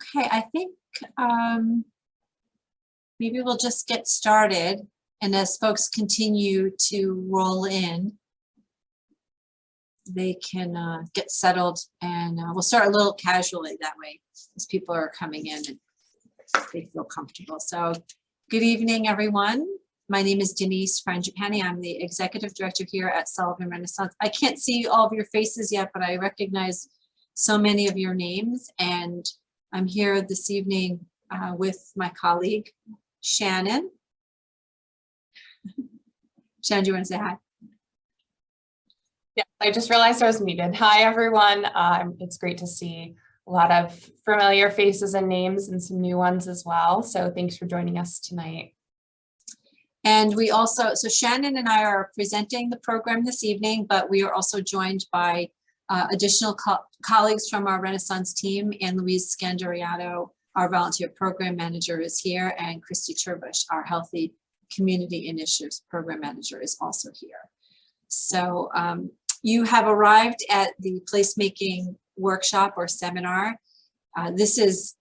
Okay, I think maybe we'll just get started, and as folks continue to roll in, they can get settled, and we'll start a little casually that way as people are coming in and they feel comfortable. So good evening, everyone. My name is Denise Frangipane. I'm the executive director here at Sullivan Renaissance. I can't see all of your faces yet, but I recognize so many of your names, and I'm here this evening with my colleague, Shannon. Shannon, do you want to say hi? Yeah, I just realized I was muted. Hi, everyone. It's great to see a lot of familiar faces and names and some new ones as well. So thanks for joining us tonight. And we also, so Shannon and I are presenting the program this evening, but we are also joined by additional colleagues from our Renaissance team, and Louise Scandariato, our volunteer program manager, is here, and Christy Turbush, our Healthy Community Initiatives program manager, is also here. So you have arrived at the placemaking workshop or seminar. This is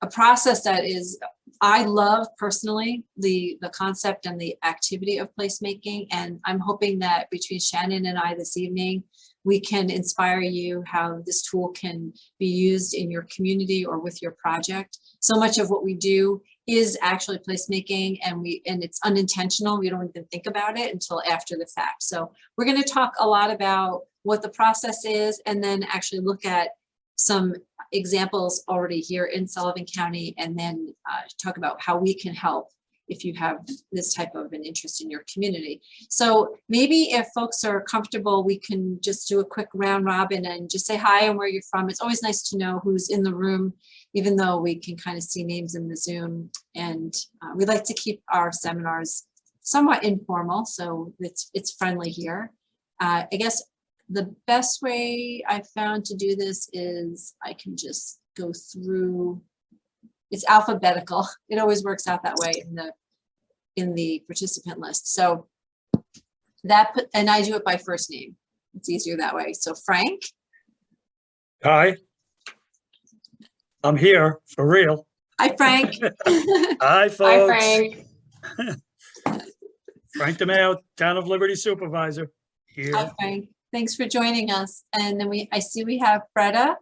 a process that is, I love personally the concept and the activity of placemaking, and I'm hoping that between Shannon and I this evening, we can inspire you how this tool can be used in your community or with your project. So much of what we do is actually placemaking, and it's unintentional. We don't even think about it until after the fact. So we're going to talk a lot about what the process is, and then actually look at some examples already here in Sullivan County, and then talk about how we can help if you have this type of an interest in your community. So maybe if folks are comfortable, we can just do a quick round robin and just say hi and where you're from. It's always nice to know who's in the room, even though we can kind of see names in the Zoom. And we like to keep our seminars somewhat informal, so it's friendly here. I guess the best way I found to do this is I can just go through. It's alphabetical. It always works out that way in the participant list. So and I do it by first name. It's easier that way. So Frank. Hi. I'm here for real. Hi, Frank. Hi, folks. Hi, Frank. Frank DeMeo, Town of Liberty Supervisor here. Hi, Frank. Thanks for joining us. And then I see we have Freda.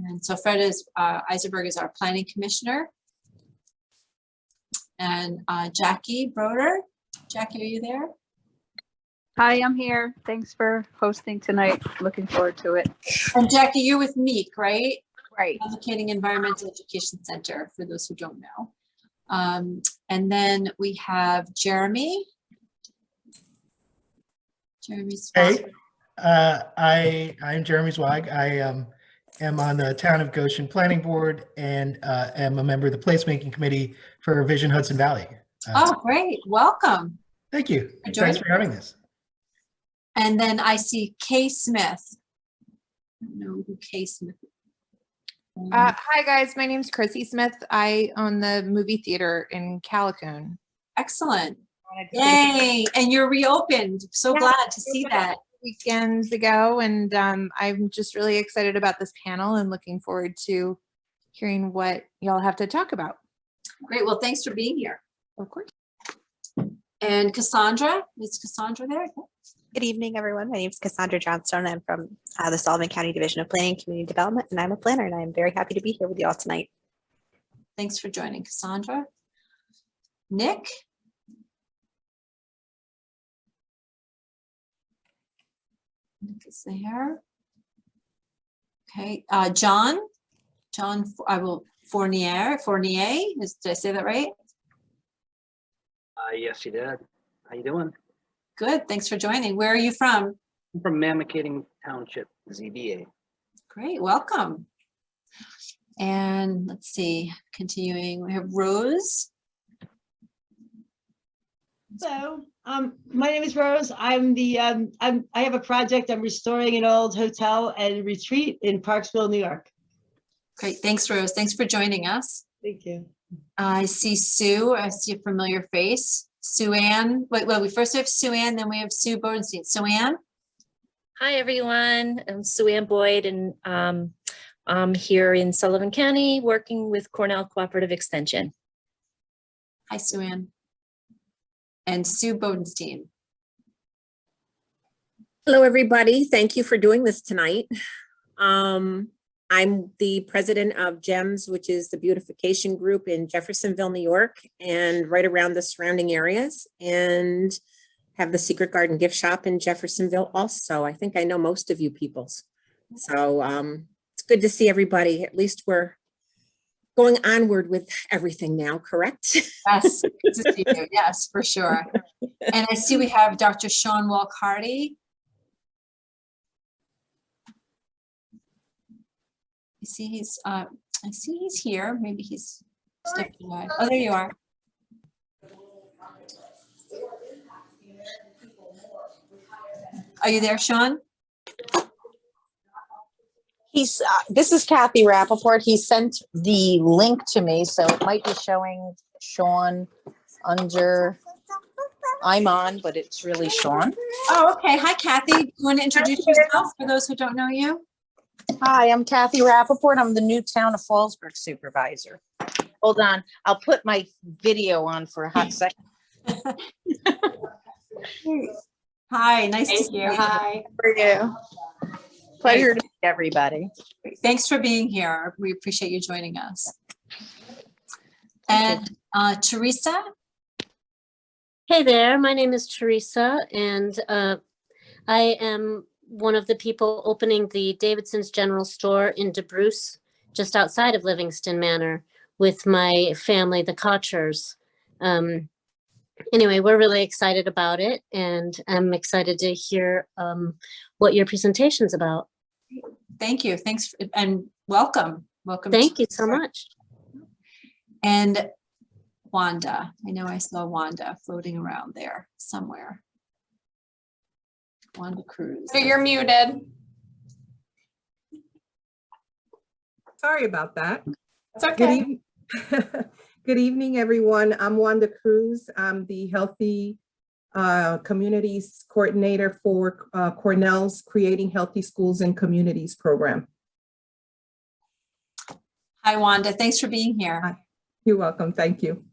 And so Freda Eisenberg is our planning commissioner. And Jackie Broder. Jackie, are you there? Hi, I'm here. Thanks for hosting tonight. Looking forward to it. And Jackie, you're with MEEC, right? Right. Advocating Environmental Education Center, for those who don't know. And then we have Jeremy. Jeremy's Hey, I'm Jeremy Zweig. I am on the Town of Goshen Planning Board and am a member of the Placemaking Committee for Vision Hudson Valley. Oh, great. Welcome. Thank you. Thanks for having this. And then I see Kay Smith. I don't know who Kay Smith is. Hi guys, my name's Chrissy Smith. I own the movie theater in Callicoon. Excellent. Yay. And you're reopened. So Yeah, glad to see that. Weekends ago, and I'm just really excited about this panel and looking forward to hearing what y'all have to talk about. Great. Well, thanks for being here. Of course. And Cassandra, is Cassandra there? Good evening, everyone. My name is Cassandra Johnstone. I'm from the Sullivan County Division of Planning and Community Development, and I'm a planner, and I'm very happy to be here with you all tonight. Thanks for joining, Cassandra. Nick? Nick is there. Okay, John, Fournier, did I say that right? Yes, you did. How you doing? Good, thanks for joining. Where are you from? I'm from Mamakating Township, ZBA. Great, welcome. And let's see, continuing, we have Rose. So, my name is Rose. I'm the I have a project. I'm restoring an old hotel and retreat in Parksville, New York. Great, thanks, Rose. Thanks for joining us. Thank you. I see Sue. I see a familiar face. Sue Ann. Wait, well, we first have Sue Ann, then we have Sue Bodenstein. Sue Ann? Hi, everyone. I'm Sue Ann Boyd, and I'm here in Sullivan County working with Cornell Cooperative Extension. Hi, Sue Ann. And Sue Bodenstein. Hello, everybody. Thank you for doing this tonight. I'm the president of GEMS, which is the beautification group in Jeffersonville, New York, and right around the surrounding areas, and have the Secret Garden gift shop in Jeffersonville also. I think I know most of you peoples. So it's good to see everybody. At least we're going onward with everything now, correct? Yes, good to see you. Yes, for sure. And I see we have Dr. Sean Walk-Hardy. I see he's here. Maybe he's stepped away. Oh, there you are. Are you there, Sean? This is Kathy Rappaport. He sent the link to me, so it might be showing Sean under, I'm on, but it's really Sean. Oh, okay. Hi, Kathy. Do you want to introduce yourself for those who don't know you? Hi, I'm Kathy Rappaport. I'm the new Town of Fallsburg supervisor. Hold on, I'll put my video on for a hot second. Hi, nice to Thank see you. you. Hi. For you. Pleasure to meet everybody. Thanks for being here. We appreciate you joining us. And Teresa? Hey there, my name is Teresa, and I am one of the people opening the Davidson's General Store in DeBruce, just outside of Livingston Manor, with my family, the Kochers. Anyway, we're really excited about it, and I'm excited to hear what your presentation's about. Thank you. Thanks and welcome. Welcome. Thank you so much. And Wanda. I know I saw Wanda floating around there somewhere. Wanda Cruz. So you're muted. Sorry about that. It's okay. Good evening, everyone. I'm Wanda Cruz. I'm the Healthy Communities Coordinator for Cornell's Creating Healthy Schools and Communities program. Hi, Wanda. Thanks for being here. You're welcome. Thank you.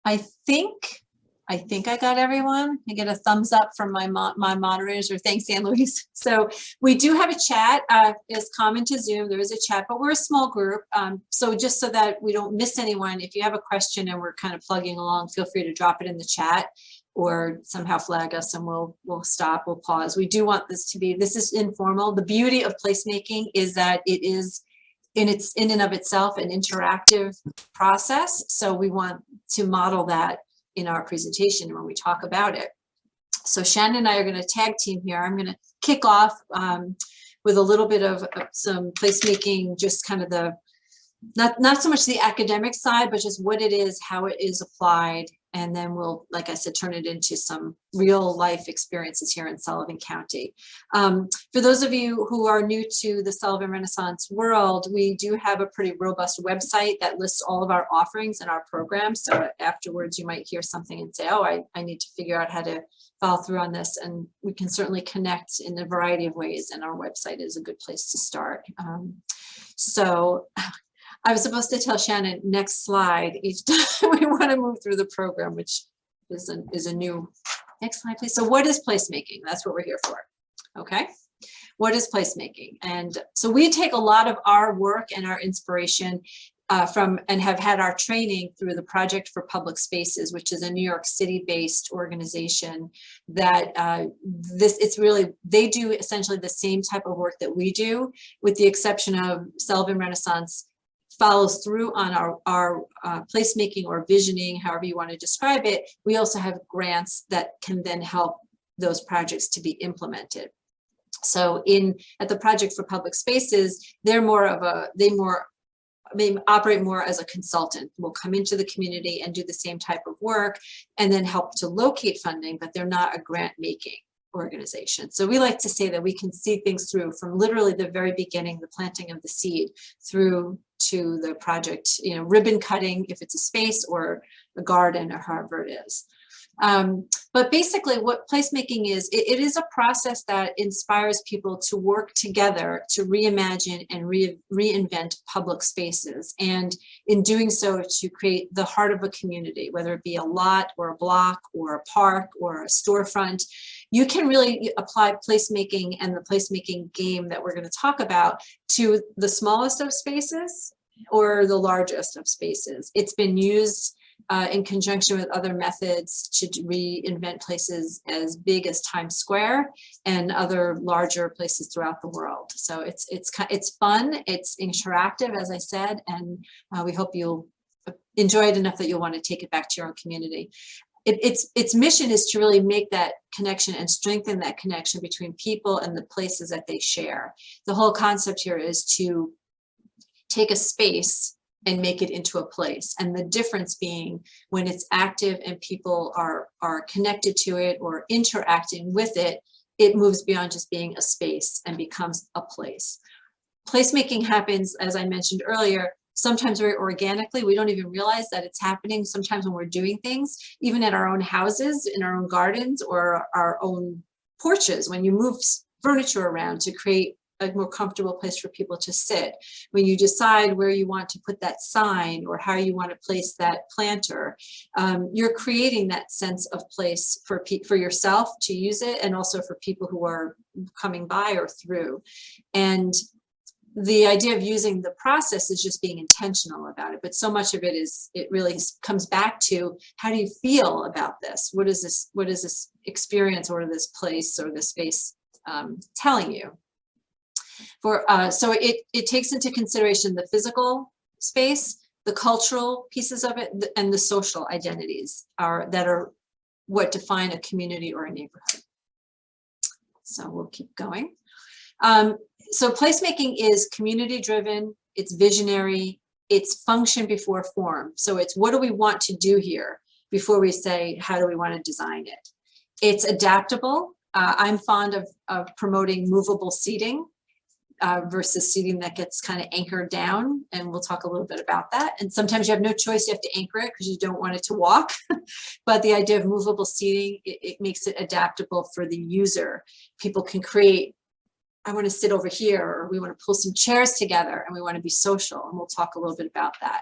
I think I got everyone. I get a thumbs up from my moderators, or thanks, Ann Louise. So we do have a chat. It's common to Zoom. There is a chat, but we're a small group. So just so that we don't miss anyone, if you have a question and we're kind of plugging along, feel free to drop it in the chat or somehow flag us and we'll stop, we'll pause. We do want this to be, this is informal. The beauty of placemaking is that it is in and of itself an interactive process. So we want to model that in our presentation when we talk about it. So Shannon and I are going to tag team here. I'm going to kick off with a little bit of some placemaking, just kind of the, not so much the academic side, but just what it is, how it is applied. And then we'll, like I said, turn it into some real life experiences here in Sullivan County. For those of you who are new to the Sullivan Renaissance world, we do have a pretty robust website that lists all of our offerings and our programs. So afterwards you might hear something and say, oh, I need to figure out how to follow through on this. And we can certainly connect in a variety of ways. And our website is a good place to start. So I was supposed to tell Shannon next slide each time we want to move through the program, which is a new, next slide, please. So what is placemaking? That's what we're here for. Okay. What is placemaking? And so we take a lot of our work and our inspiration from, and have had our training through the Project for Public Spaces, which is a New York City based organization that it's really, they do essentially the same type of work that we do, with the exception of Sullivan Renaissance follows through on our placemaking or visioning, however you want to describe it. We also have grants that can then help those projects to be implemented. So at the Project for Public Spaces, they operate more as a consultant. Will come into the community and do the same type of work and then help to locate funding, but they're not a grant making organization. So we like to say that we can see things through from literally the very beginning, the planting of the seed, through to the project, ribbon cutting, if it's a space or a garden or however it is. But basically what placemaking is, it is a process that inspires people to work together to reimagine and reinvent public spaces. And in doing so, to create the heart of a community, whether it be a lot or a block or a park or a storefront. You can really apply placemaking and the placemaking game that we're going to talk about to the smallest of spaces or the largest of spaces. It's been used in conjunction with other methods to reinvent places as big as Times Square and other larger places throughout the world. So it's fun, it's interactive, as I said, and we hope you'll enjoy it enough that you'll want to take it back to your own community. Its mission is to really make that connection and strengthen that connection between people and the places that they share. The whole concept here is to take a space and make it into a place. And the difference being when it's active and people are connected to it or interacting with it, it moves beyond just being a space and becomes a place. Placemaking happens, as I mentioned earlier, sometimes very organically. We don't even realize that it's happening. Sometimes when we're doing things, even at our own houses, in our own gardens or our own porches, when you move furniture around to create a more comfortable place for people to sit, when you decide where you want to put that sign or how you want to place that planter, you're creating that sense of place for yourself to use it and also for people who are coming by or through. And the idea of using the process is just being intentional about it, but so much of it really comes back to, how do you feel about this? What is this experience or this place or this space telling you? So it takes into consideration the physical space, the cultural pieces of it, and the social identities that are what define a community or a neighborhood. So we'll keep going. So placemaking is community driven, it's visionary, it's function before form. So it's, what do we want to do here before we say, how do we want to design it? It's adaptable. I'm fond of promoting movable seating versus seating that gets kind of anchored down. And we'll talk a little bit about that. And sometimes you have no choice, you have to anchor it because you don't want it to walk. But the idea of movable seating, it makes it adaptable for the user. People can create, I want to sit over here, or we want to pull some chairs together and we want to be social. And we'll talk a little bit about that.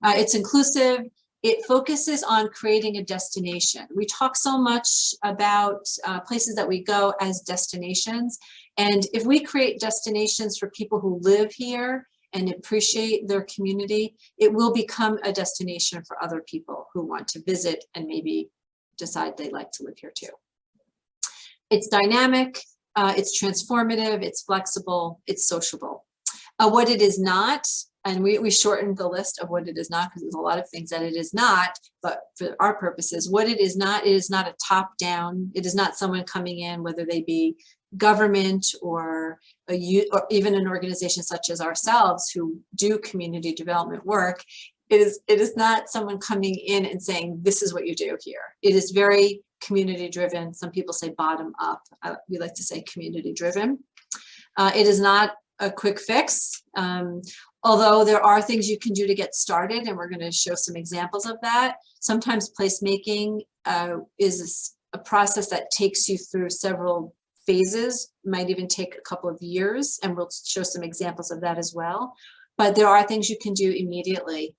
It's inclusive. It focuses on creating a destination. We talk so much about places that we go as destinations. And if we create destinations for people who live here and appreciate their community, it will become a destination for other people who want to visit and maybe decide they'd like to live here too. It's dynamic. It's transformative, it's flexible, it's sociable. What it is not, and we shortened the list of what it is not because there's a lot of things that it is not, but for our purposes, what it is not a top-down, it is not someone coming in, whether they be government or even an organization such as ourselves who do community development work. It is not someone coming in and saying, this is what you do here. It is very community driven. Some people say bottom up. We like to say community driven. It is not a quick fix, although there are things you can do to get started, and we're going to show some examples of that. Sometimes placemaking is a process that takes you through several phases, might even take a couple of years, and we'll show some examples of that as well. But there are things you can do immediately.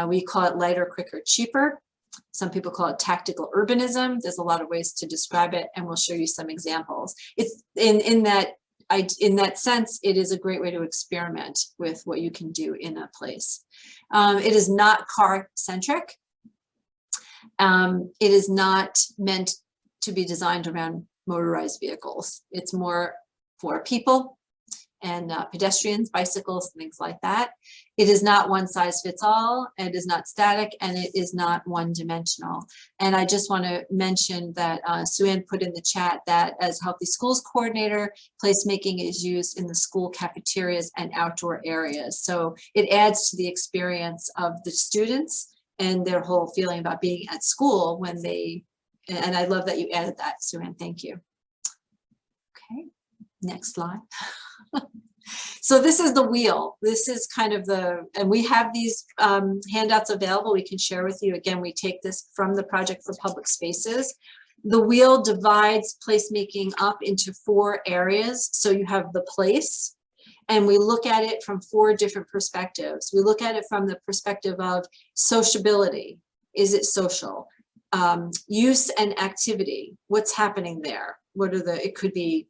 We call it lighter, quicker, cheaper. Some people call it tactical urbanism. There's a lot of ways to describe it, and we'll show you some examples. It's in that sense, it is a great way to experiment with what you can do in a place. It is not car-centric. It is not meant to be designed around motorized vehicles. It's more for people and pedestrians, bicycles, things like that. It is not one size fits all. It is not static, and it is not one-dimensional. And I just want to mention that Sue-Ann put in the chat that as Healthy Schools Coordinator, placemaking is used in the school cafeterias and outdoor areas. So it adds to the experience of the students and their whole feeling about being at school when they, and I love that you added that, Sue-Ann, thank you. Okay, next slide. So this is the wheel. This is kind of and we have these handouts available. We can share with you. Again, we take this from the Project for Public Spaces. The wheel divides placemaking up into 4 areas. So you have the place, and we look at it from 4 different perspectives. We look at it from the perspective of sociability. Is it social? Use and activity. What's happening there? It could be,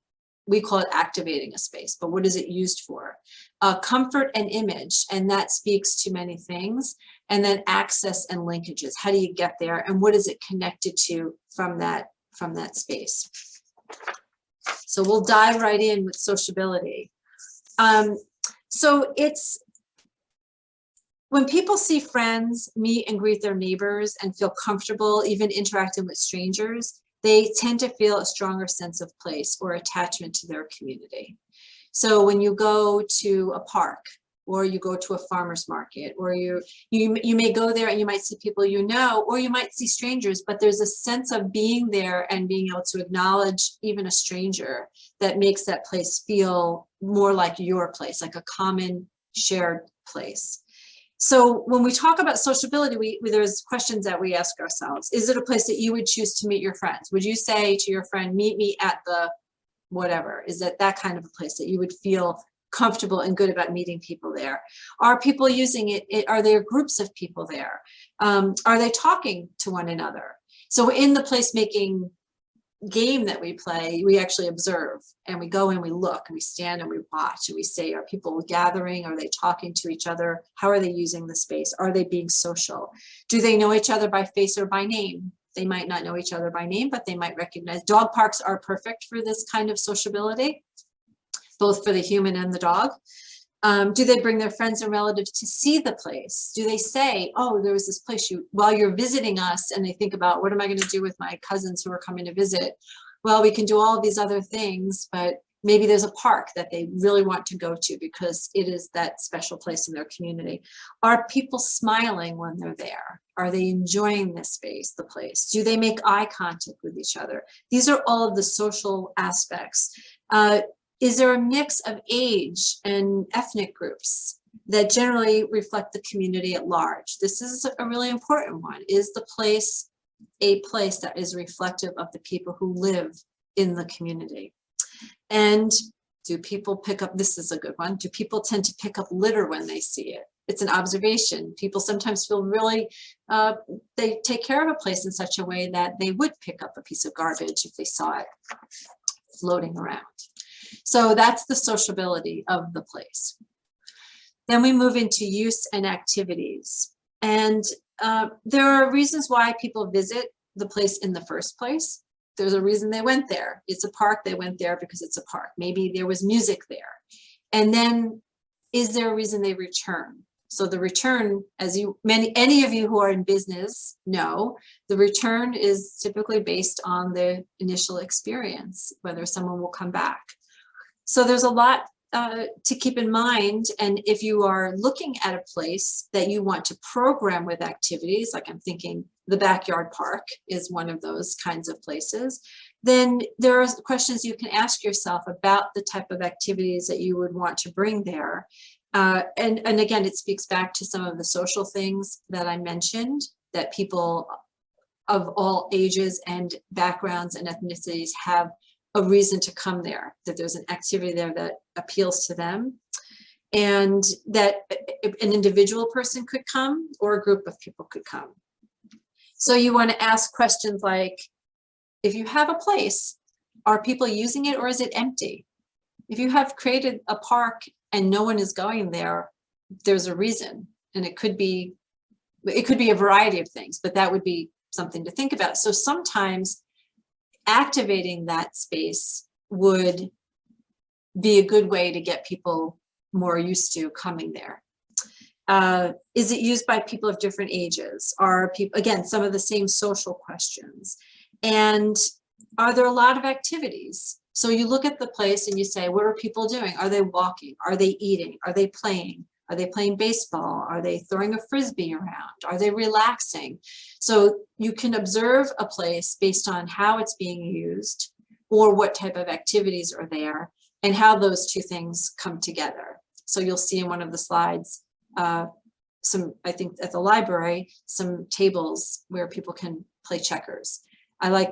we call it activating a space, but what is it used for? Comfort and image, and that speaks to many things. And then access and linkages. How do you get there, and what is it connected to from that space? So we'll dive right in with sociability. So it's when people see friends, meet and greet their neighbors, and feel comfortable even interacting with strangers, they tend to feel a stronger sense of place or attachment to their community. So when you go to a park, or you go to a farmer's market, or you may go there and you might see people you know, or you might see strangers, but there's a sense of being there and being able to acknowledge even a stranger that makes that place feel more like your place, like a common shared place. So when we talk about sociability, there's questions that we ask ourselves. Is it a place that you would choose to meet your friends? Would you say to your friend, meet me at the whatever? Is it that kind of a place that you would feel comfortable and good about meeting people there? Are people using it? Are there groups of people there? Are they talking to one another? So in the placemaking game that we play, we actually observe, and we go and we look and we stand and we watch and we say, are people gathering? Are they talking to each other? How are they using the space? Are they being social? Do they know each other by face or by name? They might not know each other by name, but they might recognize. Dog parks are perfect for this kind of sociability, both for the human and the dog. Do they bring their friends and relatives to see the place? Do they say, oh, there was this place while you're visiting us, and they think about, what am I going to do with my cousins who are coming to visit? Well, we can do all of these other things, but maybe there's a park that they really want to go to because it is that special place in their community. Are people smiling when they're there? Are they enjoying this space, the place? Do they make eye contact with each other? These are all of the social aspects. Is there a mix of age and ethnic groups that generally reflect the community at large? This is a really important one. Is the place a place that is reflective of the people who live in the community? And do people pick up, this is a good one, do people tend to pick up litter when they see it? It's an observation. People sometimes feel really, they take care of a place in such a way that they would pick up a piece of garbage if they saw it floating around. So that's the sociability of the place. Then we move into use and activities. And there are reasons why people visit the place in the first place. There's a reason they went there. It's a park, they went there because it's a park. Maybe there was music there. And then is there a reason they return? So the return, as any of you who are in business know, the return is typically based on the initial experience, whether someone will come back. So there's a lot to keep in mind. And if you are looking at a place that you want to program with activities, like I'm thinking the backyard park is one of those kinds of places, then there are questions you can ask yourself about the type of activities that you would want to bring there. And again, it speaks back to some of the social things that I mentioned, that people of all ages and backgrounds and ethnicities have a reason to come there, that there's an activity there that appeals to them, and that an individual person could come or a group of people could come. So you want to ask questions like, if you have a place, are people using it or is it empty? If you have created a park and no one is going there, there's a reason, and it could be a variety of things, but that would be something to think about. So sometimes activating that space would be a good way to get people more used to coming there. Is it used by people of different ages? Are people, again, some of the same social questions? And are there a lot of activities? So you look at the place and you say, what are people doing? Are they walking? Are they eating? Are they playing? Are they playing baseball? Are they throwing a frisbee around? Are they relaxing? So you can observe a place based on how it's being used or what type of activities are there, and how those two things come together. So you'll see in one of the slides, some, I think at the library, some tables where people can play checkers. I like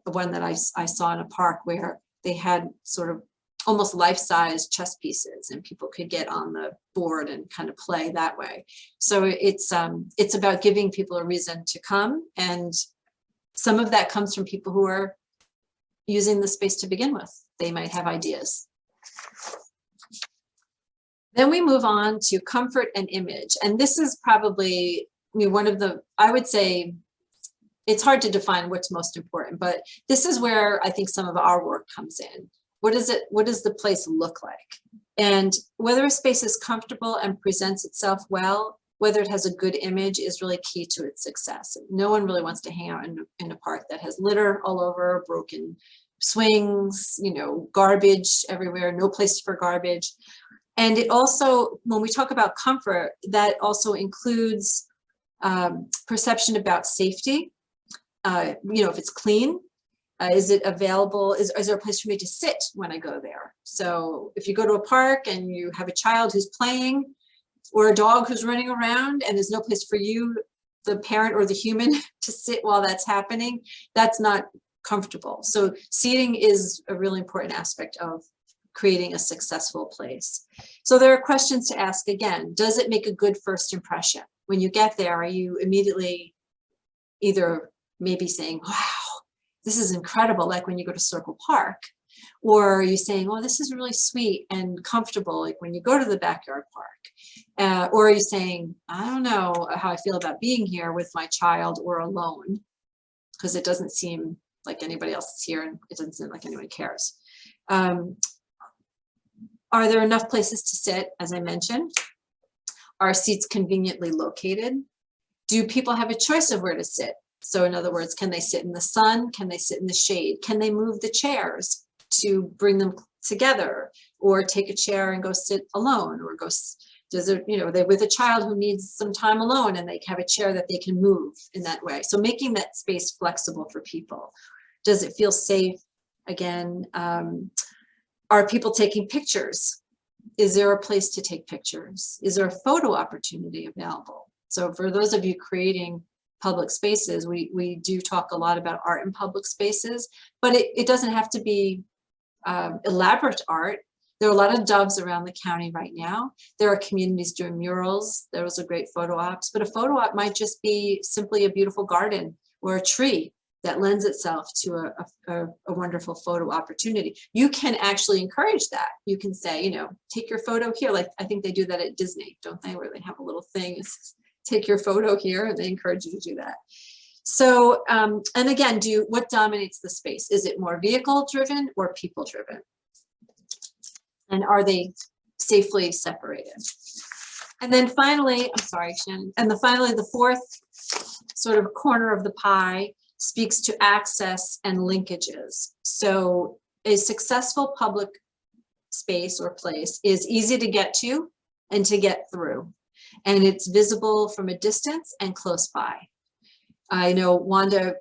one that I saw in a park where they had sort of almost life-size chess pieces, and people could get on the board and kind of play that way. So it's about giving people a reason to come, and some of that comes from people who are using the space to begin with. They might have ideas. Then we move on to comfort and image. And this is probably, I mean, one of the, I would say, it's hard to define what's most important, but this is where I think some of our work comes in. What does the place look like? And whether a space is comfortable and presents itself well, whether it has a good image is really key to its success. No one really wants to hang out in a park that has litter all over, broken swings, you know, garbage everywhere, no place for garbage. And it also, when we talk about comfort, that also includes perception about safety. You know, if it's clean, is it available? Is there a place for me to sit when I go there? So if you go to a park and you have a child who's playing or a dog who's running around and there's no place for you, the parent or the human, to sit while that's happening, that's not comfortable. So seating is a really important aspect of creating a successful place. So there are questions to ask again. Does it make a good first impression? When you get there, are you immediately either maybe saying, wow, this is incredible, like when you go to Circle Park, or are you saying, oh, this is really sweet and comfortable, like when you go to the backyard park? Or are you saying, I don't know how I feel about being here with my child or alone, because it doesn't seem like anybody else is here and it doesn't seem like anyone cares. Are there enough places to sit, as I mentioned? Are seats conveniently located? Do people have a choice of where to sit? So in other words, can they sit in the sun? Can they sit in the shade? Can they move the chairs to bring them together, or take a chair and go sit alone, or go, does it, you know, they're with a child who needs some time alone and they have a chair that they can move in that way. So making that space flexible for people. Does it feel safe? Again, are people taking pictures? Is there a place to take pictures? Is there a photo opportunity available? So for those of you creating public spaces, we do talk a lot about art in public spaces, but it doesn't have to be elaborate art. There are a lot of doves around the county right now. There are communities doing murals. Those are great photo ops, but a photo op might just be simply a beautiful garden or a tree that lends itself to a wonderful photo opportunity. You can actually encourage that. You can say, you know, take your photo here. Like I think they do that at Disney, don't they? Where they have a little thing, take your photo here, and they encourage you to do that. So, and again, what dominates the space? Is it more vehicle driven or people driven? And are they safely separated? And then finally, I'm sorry, Shannon, and finally, the fourth sort of corner of the pie speaks to access and linkages. So a successful public space or place is easy to get to and to get through. And it's visible from a distance and close by. I know Wanda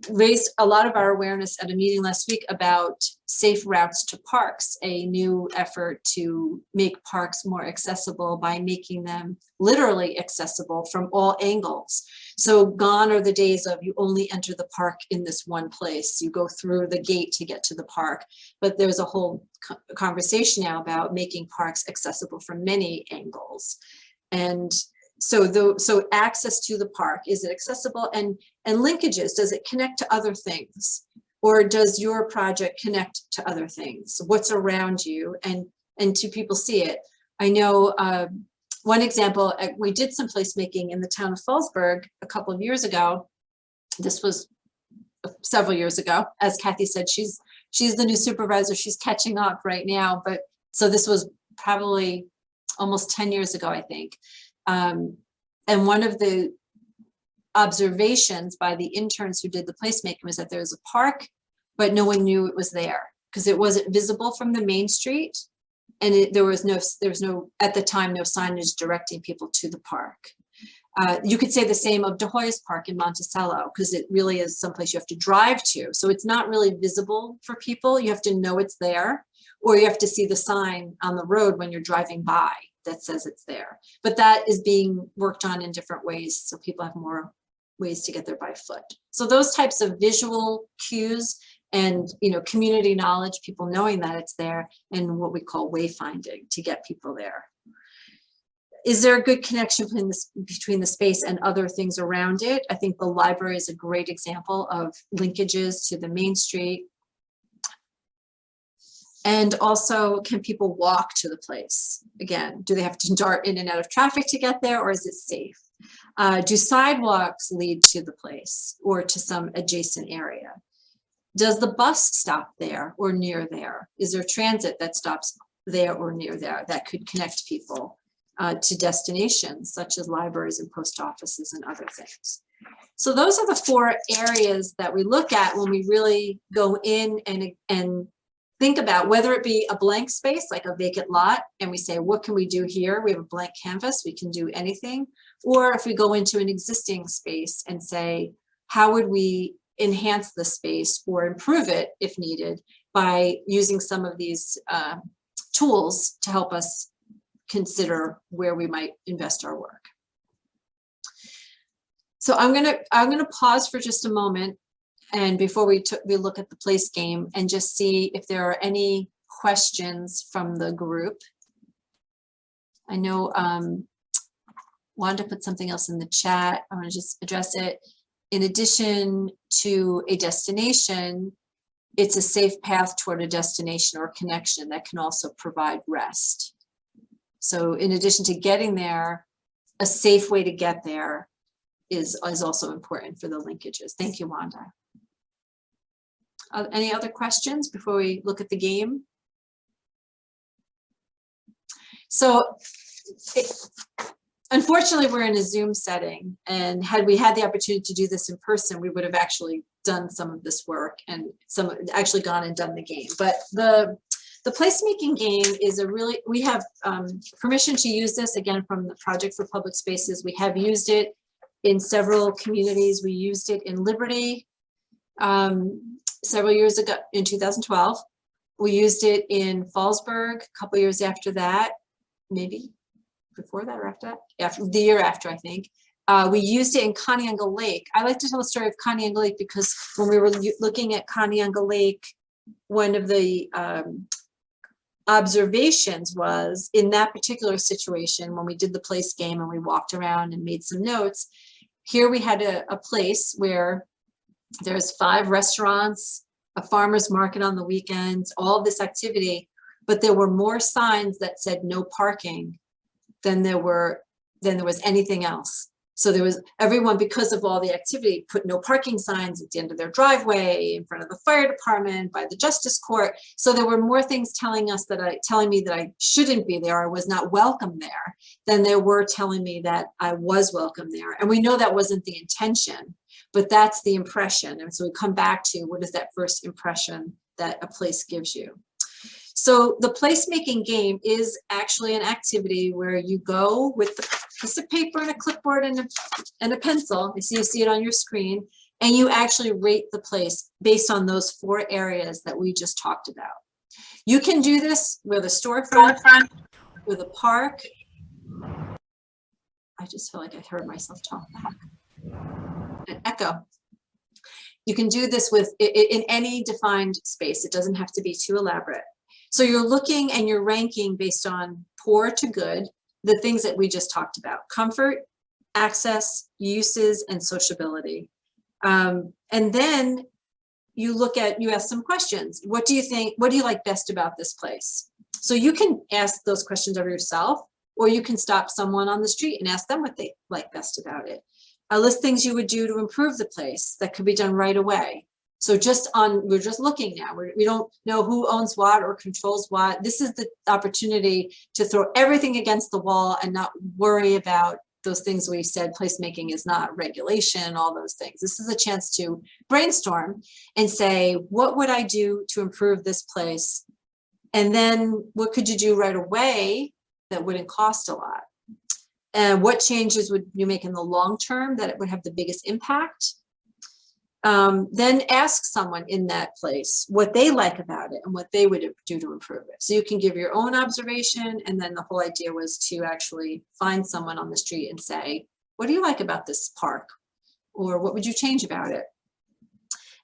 raised a lot of our awareness at a meeting last week about safe routes to parks, a new effort to make parks more accessible by making them literally accessible from all angles. So gone are the days of you only enter the park in this one place. You go through the gate to get to the park. But there's a whole conversation now about making parks accessible from many angles. And so access to the park, is it accessible? And linkages, does it connect to other things? Or does your project connect to other things? What's around you, and do people see it? I know one example, we did some placemaking in the town of Fallsburg a couple of years ago. This was several years ago. As Kathy said, she's the new supervisor. She's catching up right now. But so this was probably almost 10 years ago, I think. And one of the observations by the interns who did the placemaking was that there was a park, but no one knew it was there because it wasn't visible from the main street. And there was no, at the time, no signage directing people to the park. You could say the same of De Hoy's Park in Monticello, because it really is someplace you have to drive to. So it's not really visible for people. You have to know it's there, or you have to see the sign on the road when you're driving by that says it's there. But that is being worked on in different ways, so people have more ways to get there by foot. So those types of visual cues and, you know, community knowledge, people knowing that it's there, and what we call wayfinding to get people there. Is there a good connection between the space and other things around it? I think the library is a great example of linkages to the main street. And also, can people walk to the place? Again, do they have to dart in and out of traffic to get there, or is it safe? Do sidewalks lead to the place or to some adjacent area? Does the bus stop there or near there? Is there transit that stops there or near there that could connect people to destinations such as libraries and post offices and other things? So those are the 4 areas that we look at when we really go in and think about, whether it be a blank space, like a vacant lot, and we say, what can we do here? We have a blank canvas, we can do anything. Or if we go into an existing space and say, how would we enhance the space or improve it if needed by using some of these tools to help us consider where we might invest our work. So I'm gonna pause for just a moment, and before we look at the place game, and just see if there are any questions from the group. I know Wanda put something else in the chat. I want to just address it. In addition to a destination, it's a safe path toward a destination or connection that can also provide rest. So in addition to getting there, a safe way to get there is also important for the linkages. Thank you, Wanda. Any other questions before we look at the game? So unfortunately, we're in a Zoom setting, and had we had the opportunity to do this in person, we would have actually done some of this work and actually gone and done the game. But the placemaking game is we have permission to use this, again, from the Project for Public Spaces. We have used it in several communities. We used it in Liberty several years ago in 2012. We used it in Fallsburg a couple years after that, maybe before that or after that? After the year after, I think. We used it in Conneaga Lake. I like to tell the story of Conneaga Lake because when we were looking at Conneaga Lake, one of the observations was in that particular situation, when we did the place game and we walked around and made some notes, here we had a place where there's 5 restaurants, a farmer's market on the weekends, all of this activity, but there were more signs that said no parking than there was anything else. So there was everyone, because of all the activity, put no parking signs at the end of their driveway, in front of the fire department, by the justice court. So there were more things telling me that I shouldn't be there, I was not welcome there, than there were telling me that I was welcome there. And we know that wasn't the intention, but that's the impression. And so we come back to, what is that first impression that a place gives you? So the placemaking game is actually an activity where you go with a piece of paper and a clipboard and a pencil. You see it on your screen, and you actually rate the place based on those 4 areas that we just talked about. You can do this with a storefront, with a park. I just feel like I heard myself talk back. An echo. You can do this in any defined space. It doesn't have to be too elaborate. So you're looking and you're ranking based on poor to good, the things that we just talked about: comfort, access, uses, and sociability. And then you ask some questions. What do you think? What do you like best about this place? So you can ask those questions of yourself, or you can stop someone on the street and ask them what they like best about it. List things you would do to improve the place that could be done right away. So we're just looking now. We don't know who owns what or controls what. This is the opportunity to throw everything against the wall and not worry about those things we said. Placemaking is not regulation, all those things. This is a chance to brainstorm and say, what would I do to improve this place? And then what could you do right away that wouldn't cost a lot? And what changes would you make in the long term that it would have the biggest impact? Then ask someone in that place what they like about it and what they would do to improve it. So you can give your own observation, and then the whole idea was to actually find someone on the street and say, what do you like about this park? Or what would you change about it?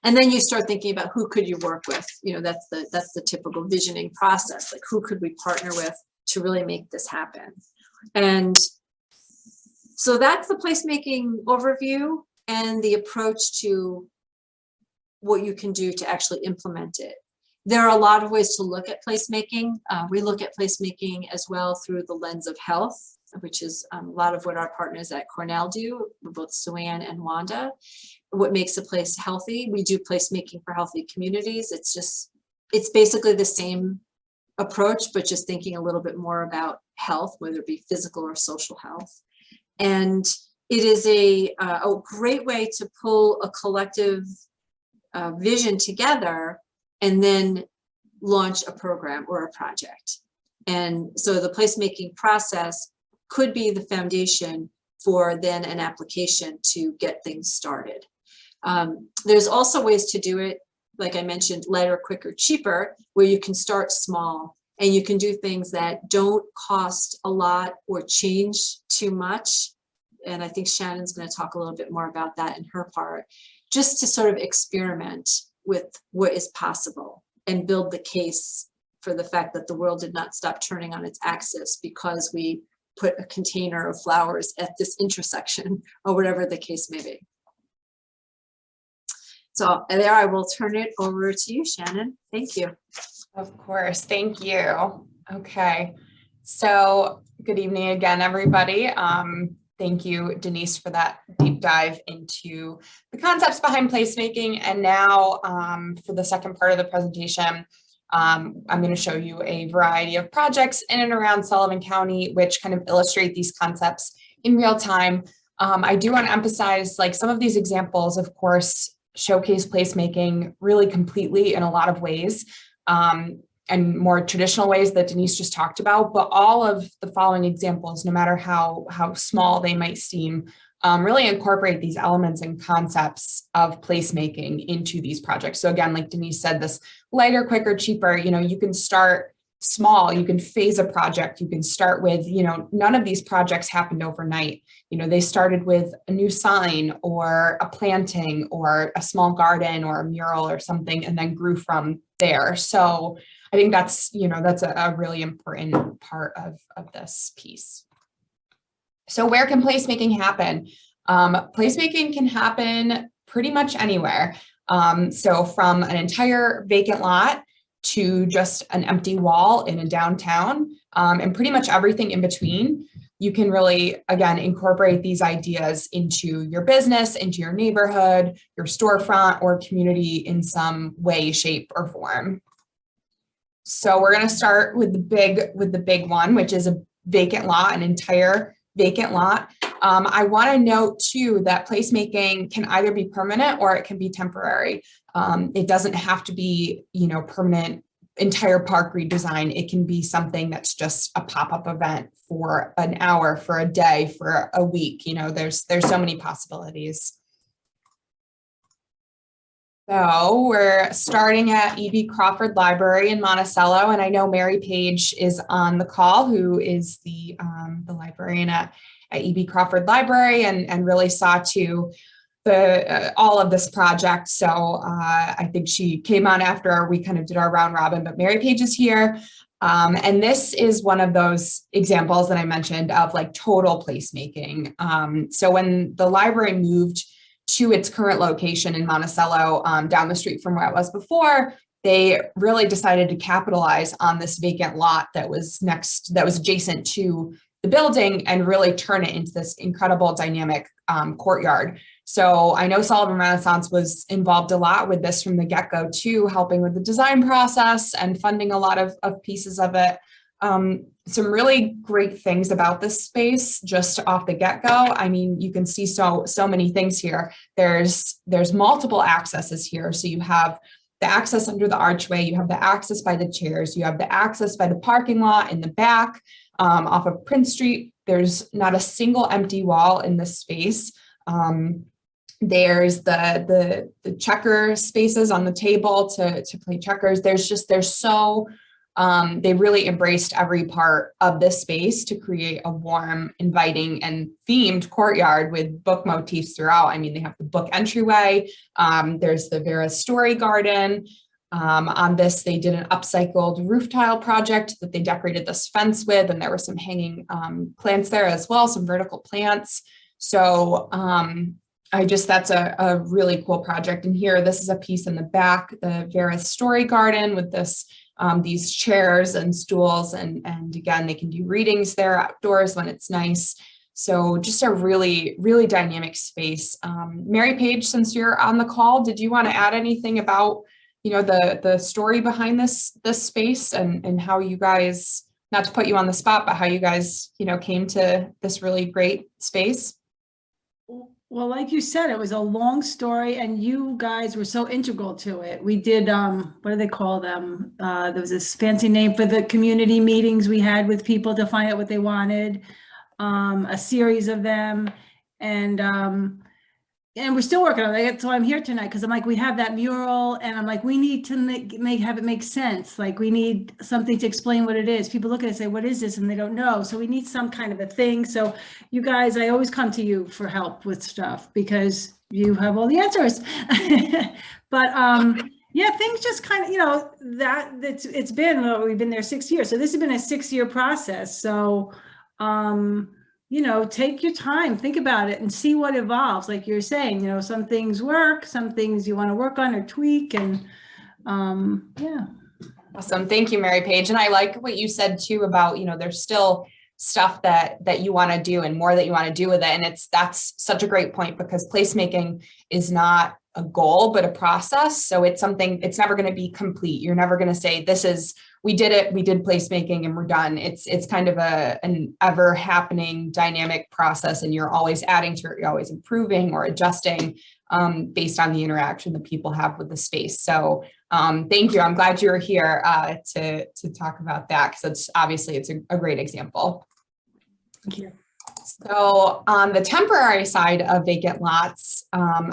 And then you start thinking about who could you work with? You know, that's the typical visioning process. Like, who could we partner with to really make this happen? And so that's the placemaking overview and the approach to what you can do to actually implement it. There are a lot of ways to look at placemaking. We look at placemaking as well through the lens of health, which is a lot of what our partners at Cornell do, both Sue-Ann and Wanda. What makes a place healthy? We do placemaking for healthy communities. It's basically the same approach, but just thinking a little bit more about health, whether it be physical or social health. And it is a great way to pull a collective vision together and then launch a program or a project. And so the placemaking process could be the foundation for then an application to get things started. There's also ways to do it, like I mentioned, lighter, quicker, cheaper, where you can start small and you can do things that don't cost a lot or change too much. And I think Shannon's going to talk a little bit more about that in her part, just to sort of experiment with what is possible and build the case for the fact that the world did not stop turning on its axis because we put a container of flowers at this intersection or whatever the case may be. So there, I will turn it over to you, Shannon. Thank you. Of course, thank you. Okay, so good evening again, everybody. Thank you, Denise, for that deep dive into the concepts behind placemaking. And now for the second part of the presentation, I'm going to show you a variety of projects in and around Sullivan County, which kind of illustrate these concepts in real time. I do want to emphasize, like, some of these examples, of course, showcase placemaking really completely in a lot of ways, and more traditional ways that Denise just talked about, but all of the following examples, no matter how small they might seem, really incorporate these elements and concepts of placemaking into these projects. So again, like Denise said, this lighter, quicker, cheaper, you know, you can start small, you can phase a project, you can start with, you know, none of these projects happened overnight. You know, they started with a new sign or a planting or a small garden or a mural or something, and then grew from there. So I think that's, you know, that's a really important part of this piece. So where can placemaking happen? Placemaking can happen pretty much anywhere. So from an entire vacant lot to just an empty wall in a downtown, and pretty much everything in between. You can really, again, incorporate these ideas into your business, into your neighborhood, your storefront, or community in some way, shape, or form. So we're going to start with the big one, which is a vacant lot, an entire vacant lot. I want to note too that placemaking can either be permanent or it can be temporary. It doesn't have to be, you know, permanent entire park redesign. It can be something that's just a pop-up event for an hour, for a day, for a week. You know, there's so many possibilities. So we're starting at E.B. Crawford Library in Monticello, and I know Mary Page is on the call, who is the librarian at E.B. Crawford Library, and really saw to all of this project. So I think she came on after we kind of did our round robin, but Mary Page is here. And this is one of those examples that I mentioned of like total placemaking. So when the library moved to its current location in Monticello, down the street from where it was before, they really decided to capitalize on this vacant lot that was adjacent to the building and really turn it into this incredible dynamic courtyard. So I know Sullivan Renaissance was involved a lot with this from the get-go too, helping with the design process and funding a lot of pieces of it. Some really great things about this space just off the get-go. I mean, you can see so many things here. There's multiple accesses here. So you have the access under the archway, you have the access by the chairs, you have the access by the parking lot in the back. off of Prince Street. There's not a single empty wall in this space. There's the checker spaces on the table to play checkers. They really embraced every part of this space to create a warm, inviting, and themed courtyard with book motifs throughout. I mean, they have the book entryway. There's the Vera Story Garden. On this, they did an upcycled roof tile project that they decorated this fence with, and there were some hanging plants there as well, some vertical plants. So that's a really cool project. And here, this is a piece in the back, the Vera Story Garden with these chairs and stools. And again, they can do readings there outdoors when it's nice. So just a really, really dynamic space. Mary Page, since you're on the call, did you want to add anything about, the story behind this space and how you guys, not to put you on the spot, but how you guys, came to this really great space? Well, like you said, it was a long story and you guys were so integral to it. We did, what do they call them? There was this fancy name for the community meetings we had with people to find out what they wanted, a series of them. And we're still working on it. That's why I'm here tonight, because I'm like, we have that mural and I'm like, we need to have it make sense. Like we need something to explain what it is. People look at it and say, what is this? And they don't know. So we need some kind of a thing. So you guys, I always come to you for help with stuff because you have all the answers. But yeah, things just kind of, it's been, we've been there 6 years. So this has been a 6-year process. So, take your time, think about it and see what evolves. Like you're saying, some things work, some things you want to work on or tweak, and yeah. Awesome. Thank you, Mary Page. And I like what you said too about, there's still stuff that you want to do and more that you want to do with it. And that's such a great point, because placemaking is not a goal, but a process. So it's never going to be complete. You're never going to say, we did it, we did placemaking and we're done. It's kind of an ever happening dynamic process, and you're always adding to it, you're always improving or adjusting based on the interaction that people have with the space. So thank you. I'm glad you were here to talk about that, because it's a great example. Thank you. So on the temporary side of vacant lots,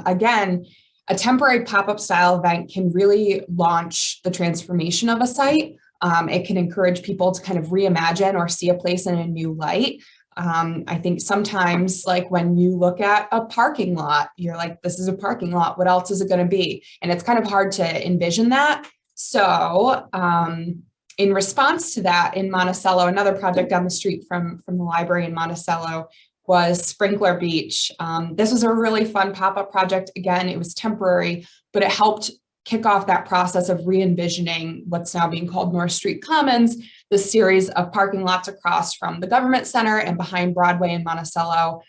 again, a temporary pop-up style event can really launch the transformation of a site. It can encourage people to kind of reimagine or see a place in a new light. I think sometimes, like when you look at a parking lot, you're like, this is a parking lot, what else is it going to be? And it's kind of hard to envision that. So in response to that, in Monticello, another project down the street from the library in Monticello was Sprinkler Beach. This was a really fun pop-up project. Again, it was temporary, but it helped kick off that process of re-envisioning what's now being called North Street Commons, the series of parking lots across from the government center and behind Broadway in Monticello.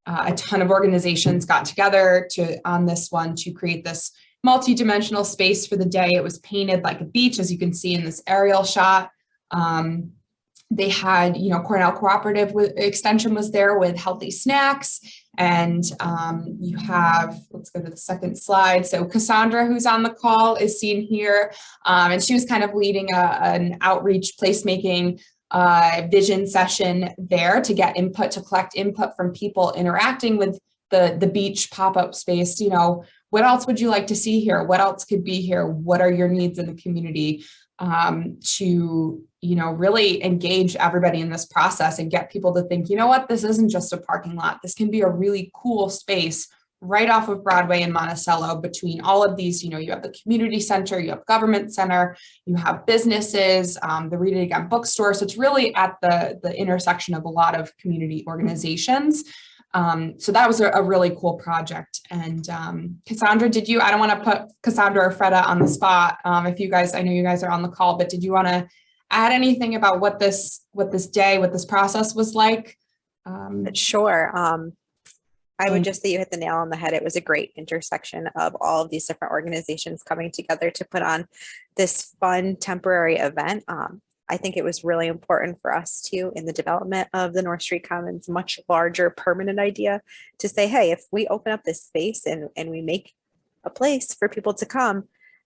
A ton of organizations got together on this one to create this multi-dimensional space for the day. It was painted like a beach, as you can see in this aerial shot. They had, Cornell Cooperative Extension was there with healthy snacks. And you have, let's go to the second slide. So Cassandra, who's on the call, is seen here. And she was kind of leading an outreach placemaking vision session there to get input, to collect input from people interacting with the beach pop-up space. What else would you like to see here? What else could be here? What are your needs in the community? To really engage everybody in this process and get people to think, what, this isn't just a parking lot. This can be a really cool space right off of Broadway and Monticello. Between all of these, you have the community center, you have government center, you have businesses, the Read It Again bookstore. So it's really at the intersection of a lot of community organizations. So that was a really cool project. And Cassandra, I don't want to put Cassandra or Freda on the spot. If you guys, I know you guys are on the call, but did you want to add anything about what this process was like? Sure. I would just say you hit the nail on the head. It was a great intersection of all of these different organizations coming together to put on this fun temporary event. I think it was really important for us to, in the development of the North Street Commons, much larger permanent idea, to say, hey, if we open up this space and we make a place for people to come,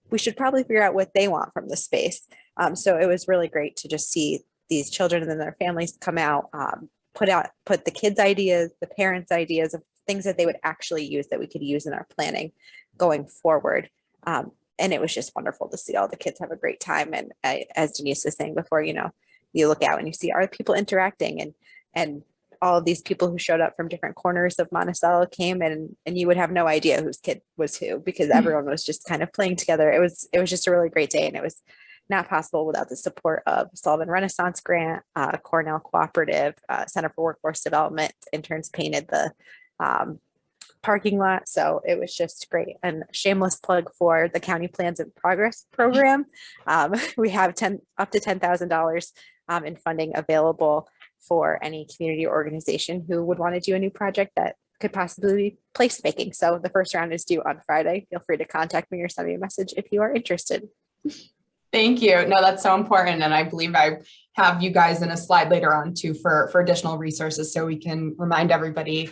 we should probably figure out what they want from the space. So it was really great to just see these children and then their families come out, put the kids' ideas, the parents' ideas of things that they would actually use that we could use in our planning going forward. And it was just wonderful to see all the kids have a great time. And as Denise was saying before, you know, you look out and you see, are people interacting, and all of these people who showed up from different corners of Monticello came, and you would have no idea whose kid was who, because everyone was just kind of playing together. It was just a really great day, and it was not possible without the support of Sullivan Renaissance Grant, Cornell Cooperative, Center for Workforce Development. Interns painted the parking lot, so it was just great. And shameless plug for the County Plans in Progress program. We have up to $10,000 in funding available for any community organization who would want to do a new project that could possibly be placemaking. So the first round is due on Friday. Feel free to contact me or send me a message if you are interested. Thank you. No, that's so important. And I believe I have you guys in a slide later on too for additional resources, so we can remind everybody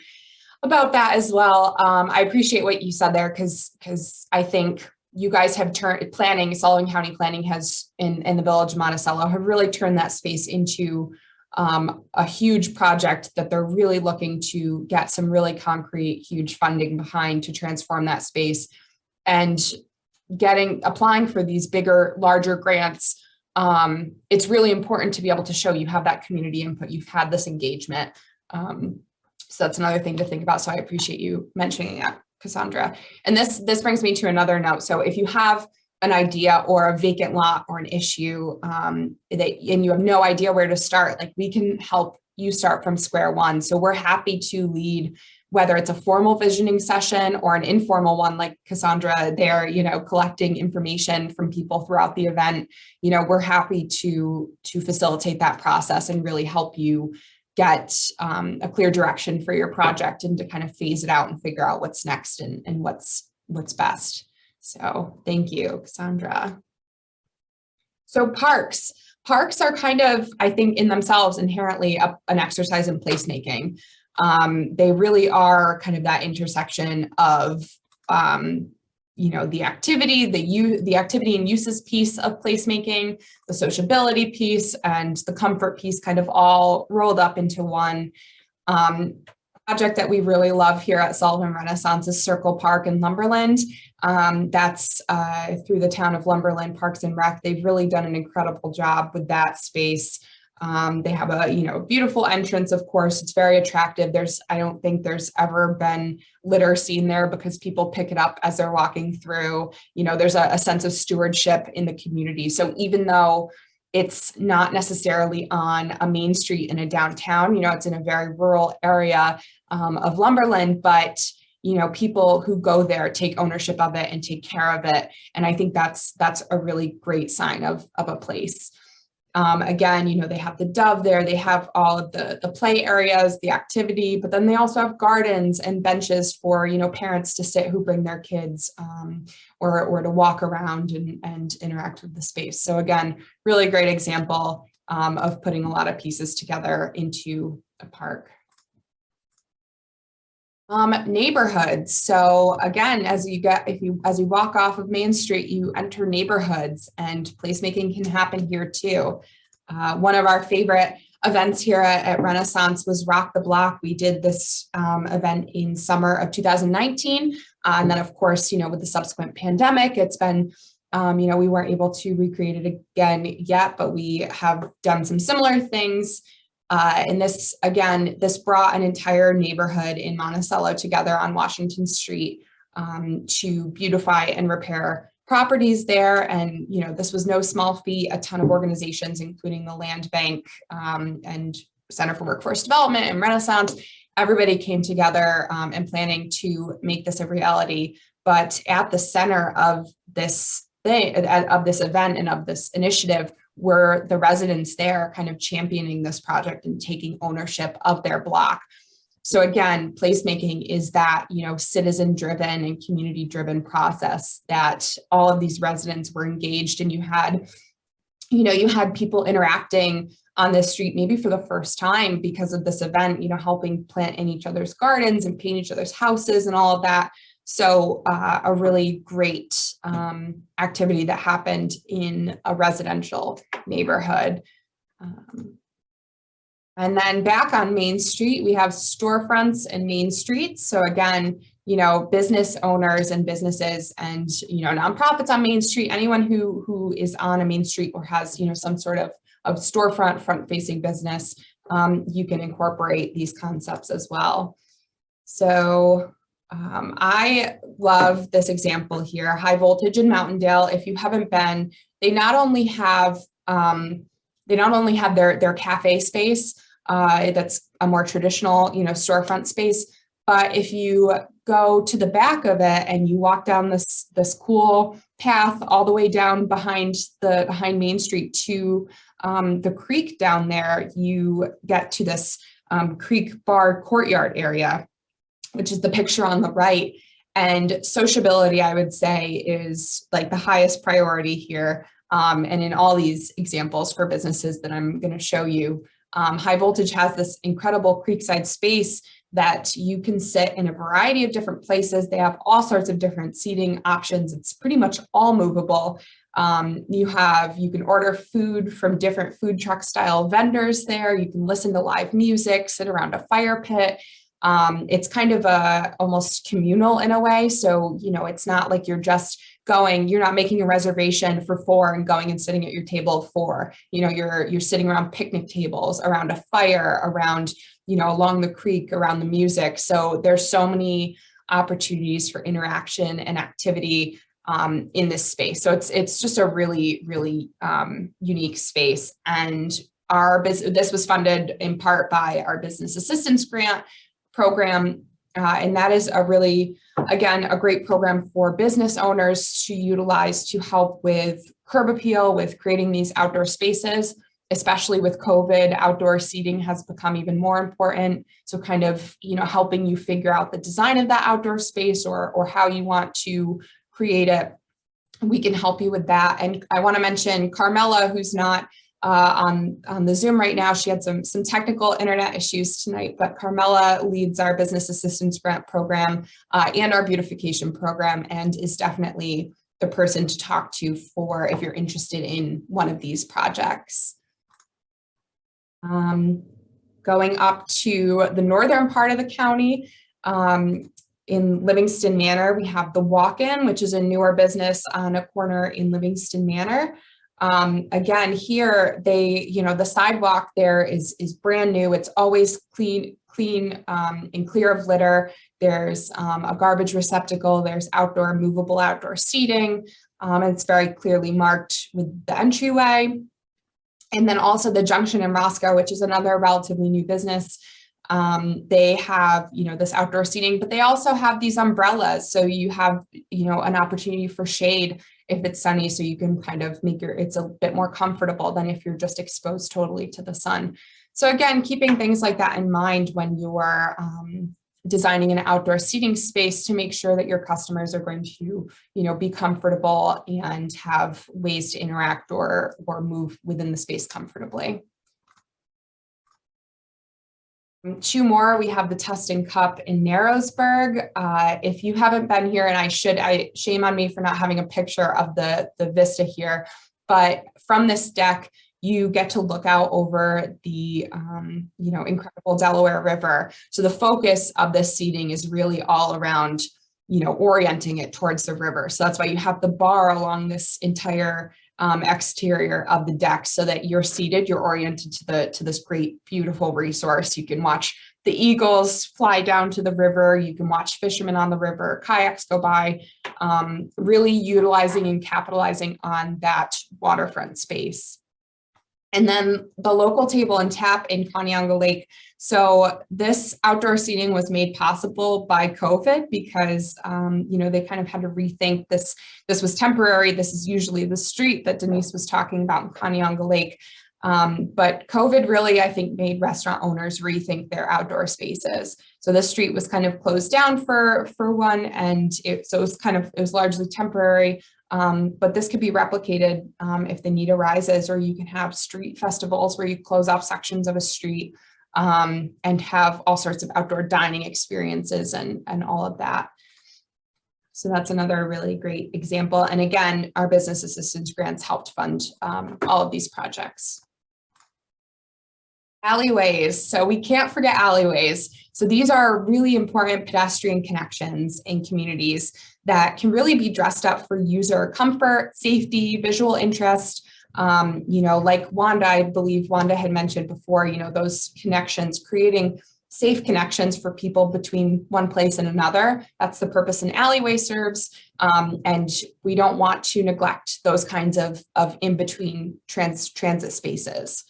about that as well. I appreciate what you said there, because I think you guys have turned planning, Sullivan County Planning has in the Village of Monticello have really turned that space into a huge project that they're really looking to get some really concrete, huge funding behind to transform that space, and applying for these bigger, larger grants. It's really important to be able to show you have that community input, you've had this engagement. So that's another thing to think about. So I appreciate you mentioning that, Cassandra. And this brings me to another note. So if you have an idea or a vacant lot or an issue and you have no idea where to start, like, we can help you start from square one. So we're happy to lead, whether it's a formal visioning session or an informal one, like Cassandra there, you know, collecting information from people throughout the event. You know, we're happy to facilitate that process and really help you get a clear direction for your project, and to kind of phase it out and figure out what's next and what's best. So thank you, Cassandra. So parks are kind of, I think, in themselves inherently an exercise in placemaking. They really are kind of that intersection of, you know, the activity, the activity and uses piece of placemaking, the sociability piece, and the comfort piece, kind of all rolled up into one. Project that we really love here at Sullivan Renaissance is Circle Park in Lumberland. That's through the town of Lumberland Parks and Rec. They've really done an incredible job with that space. They have a, you know, beautiful entrance, of course. It's very attractive. I don't think there's ever been litter seen there, because people pick it up as they're walking through. You know, there's a sense of stewardship in the community. So even though it's not necessarily on a main street in a downtown, you know, it's in a very rural area of Lumberland, but, you know, people who go there take ownership of it and take care of it. And I think that's a really great sign of a place. Again, you know, they have the Dove there, they have all of the play areas, the activity, but then they also have gardens and benches for, you know, parents to sit who bring their kids or to walk around and interact with the space. So again, really great example of putting a lot of pieces together into a park. Neighborhoods. So again, as you walk off of Main Street, you enter neighborhoods, and placemaking can happen here too. One of our favorite events here at Renaissance was Rock the Block. We did this event in summer of 2019. And then of course, you know, with the subsequent pandemic, it's been, you know, we weren't able to recreate it again yet, but we have done some similar things. And this brought an entire neighborhood in Monticello together on Washington Street to beautify and repair properties there. And, you know, this was no small feat. A ton of organizations, including the Land Bank and Center for Workforce Development and Renaissance, everybody came together and planning to make this a reality. But at the center of this event and of this initiative were the residents there kind of championing this project and taking ownership of their block. So again, placemaking is that, you know, citizen driven and community driven process that all of these residents were engaged, and you had people interacting on this street maybe for the first time because of this event, you know, helping plant in each other's gardens and paint each other's houses and all of that. So a really great activity that happened in a residential neighborhood. And then back on Main Street, we have storefronts and main streets. So again, you know, business owners and businesses and, you know, nonprofits on Main Street, anyone who is on a main street or has, you know, some sort of storefront, front-facing business, you can incorporate these concepts as well. So I love this example here, High Voltage in Mountaindale. If you haven't been, they not only have their cafe space, that's a more traditional, you know, storefront space. But if you go to the back of it and you walk down this cool path all the way down behind Main Street to the creek down there, you get to this creek bar courtyard area, which is the picture on the right. And sociability, I would say, is like the highest priority here. And in all these examples for businesses that I'm going to show you, High Voltage has this incredible creekside space that you can sit in a variety of different places. They have all sorts of different seating options. It's pretty much all movable. You can order food from different food truck style vendors there. You can listen to live music, sit around a fire pit. It's kind of almost communal in a way. So, you know, it's not like you're not making a reservation for 4 and going and sitting at your table of 4. You know, you're sitting around picnic tables, around a fire, around, you know, along the creek, around the music. So there's so many opportunities for interaction and activity in this space. So it's just a really, really unique space. And this was funded in part by our business assistance grant program. And that is a great program for business owners to utilize to help with curb appeal, with creating these outdoor spaces, especially with COVID. Outdoor seating has become even more important. So kind of, you know, helping you figure out the design of that outdoor space or how you want to create it. We can help you with that. And I want to mention Carmela, who's not on the Zoom right now. She had some technical internet issues tonight, but Carmela leads our business assistance grant program and our beautification program, and is definitely the person to talk to for if you're interested in one of these projects. Going up to the northern part of the county, in Livingston Manor, we have the Walk-In, which is a newer business on a corner in Livingston Manor. Again, here the sidewalk there is brand new. It's always clean and clear of litter. There's a garbage receptacle. There's movable outdoor seating. And it's very clearly marked with the entryway. And then also the Junction in Roscoe, which is another relatively new business. They have, this outdoor seating, but they also have these umbrellas. So you have, an opportunity for shade if it's sunny, so you can kind of it's a bit more comfortable than if you're just exposed totally to the sun. So again, keeping things like that in mind when you're designing an outdoor seating space to make sure that your customers are going to, be comfortable and have ways to interact or move within the space comfortably. 2 more, we have the Tustin Cup in Narrowsburg. If you haven't been here, and shame on me for not having a picture of the vista here, but from this deck, you get to look out over the, incredible Delaware River. So the focus of this seating is really all around, orienting it towards the river. So that's why you have the bar along this entire exterior of the deck, so that you're seated, you're oriented to this great, beautiful resource. You can watch the eagles fly down to the river. You can watch fishermen on the river, kayaks go by, really utilizing and capitalizing on that waterfront space. And then the local table and tap in Kanianga Lake. So this outdoor seating was made possible by COVID because, they kind of had to rethink this. This was temporary. This is usually the street that Denise was talking about in Kanianga Lake. But COVID really, I think, made restaurant owners rethink their outdoor spaces. So this street was kind of closed down for one, and it was largely temporary. But this could be replicated if the need arises, or you can have street festivals where you close off sections of a street and have all sorts of outdoor dining experiences and all of that. So that's another really great example. And again, our business assistance grants helped fund all of these projects. Alleyways. So we can't forget alleyways. So these are really important pedestrian connections in communities that can really be dressed up for user comfort, safety, visual interest. Like Wanda, I believe Wanda had mentioned before, those connections, creating safe connections for people between one place and another. That's the purpose an alleyway serves. And we don't want to neglect those kinds of in-between transit spaces.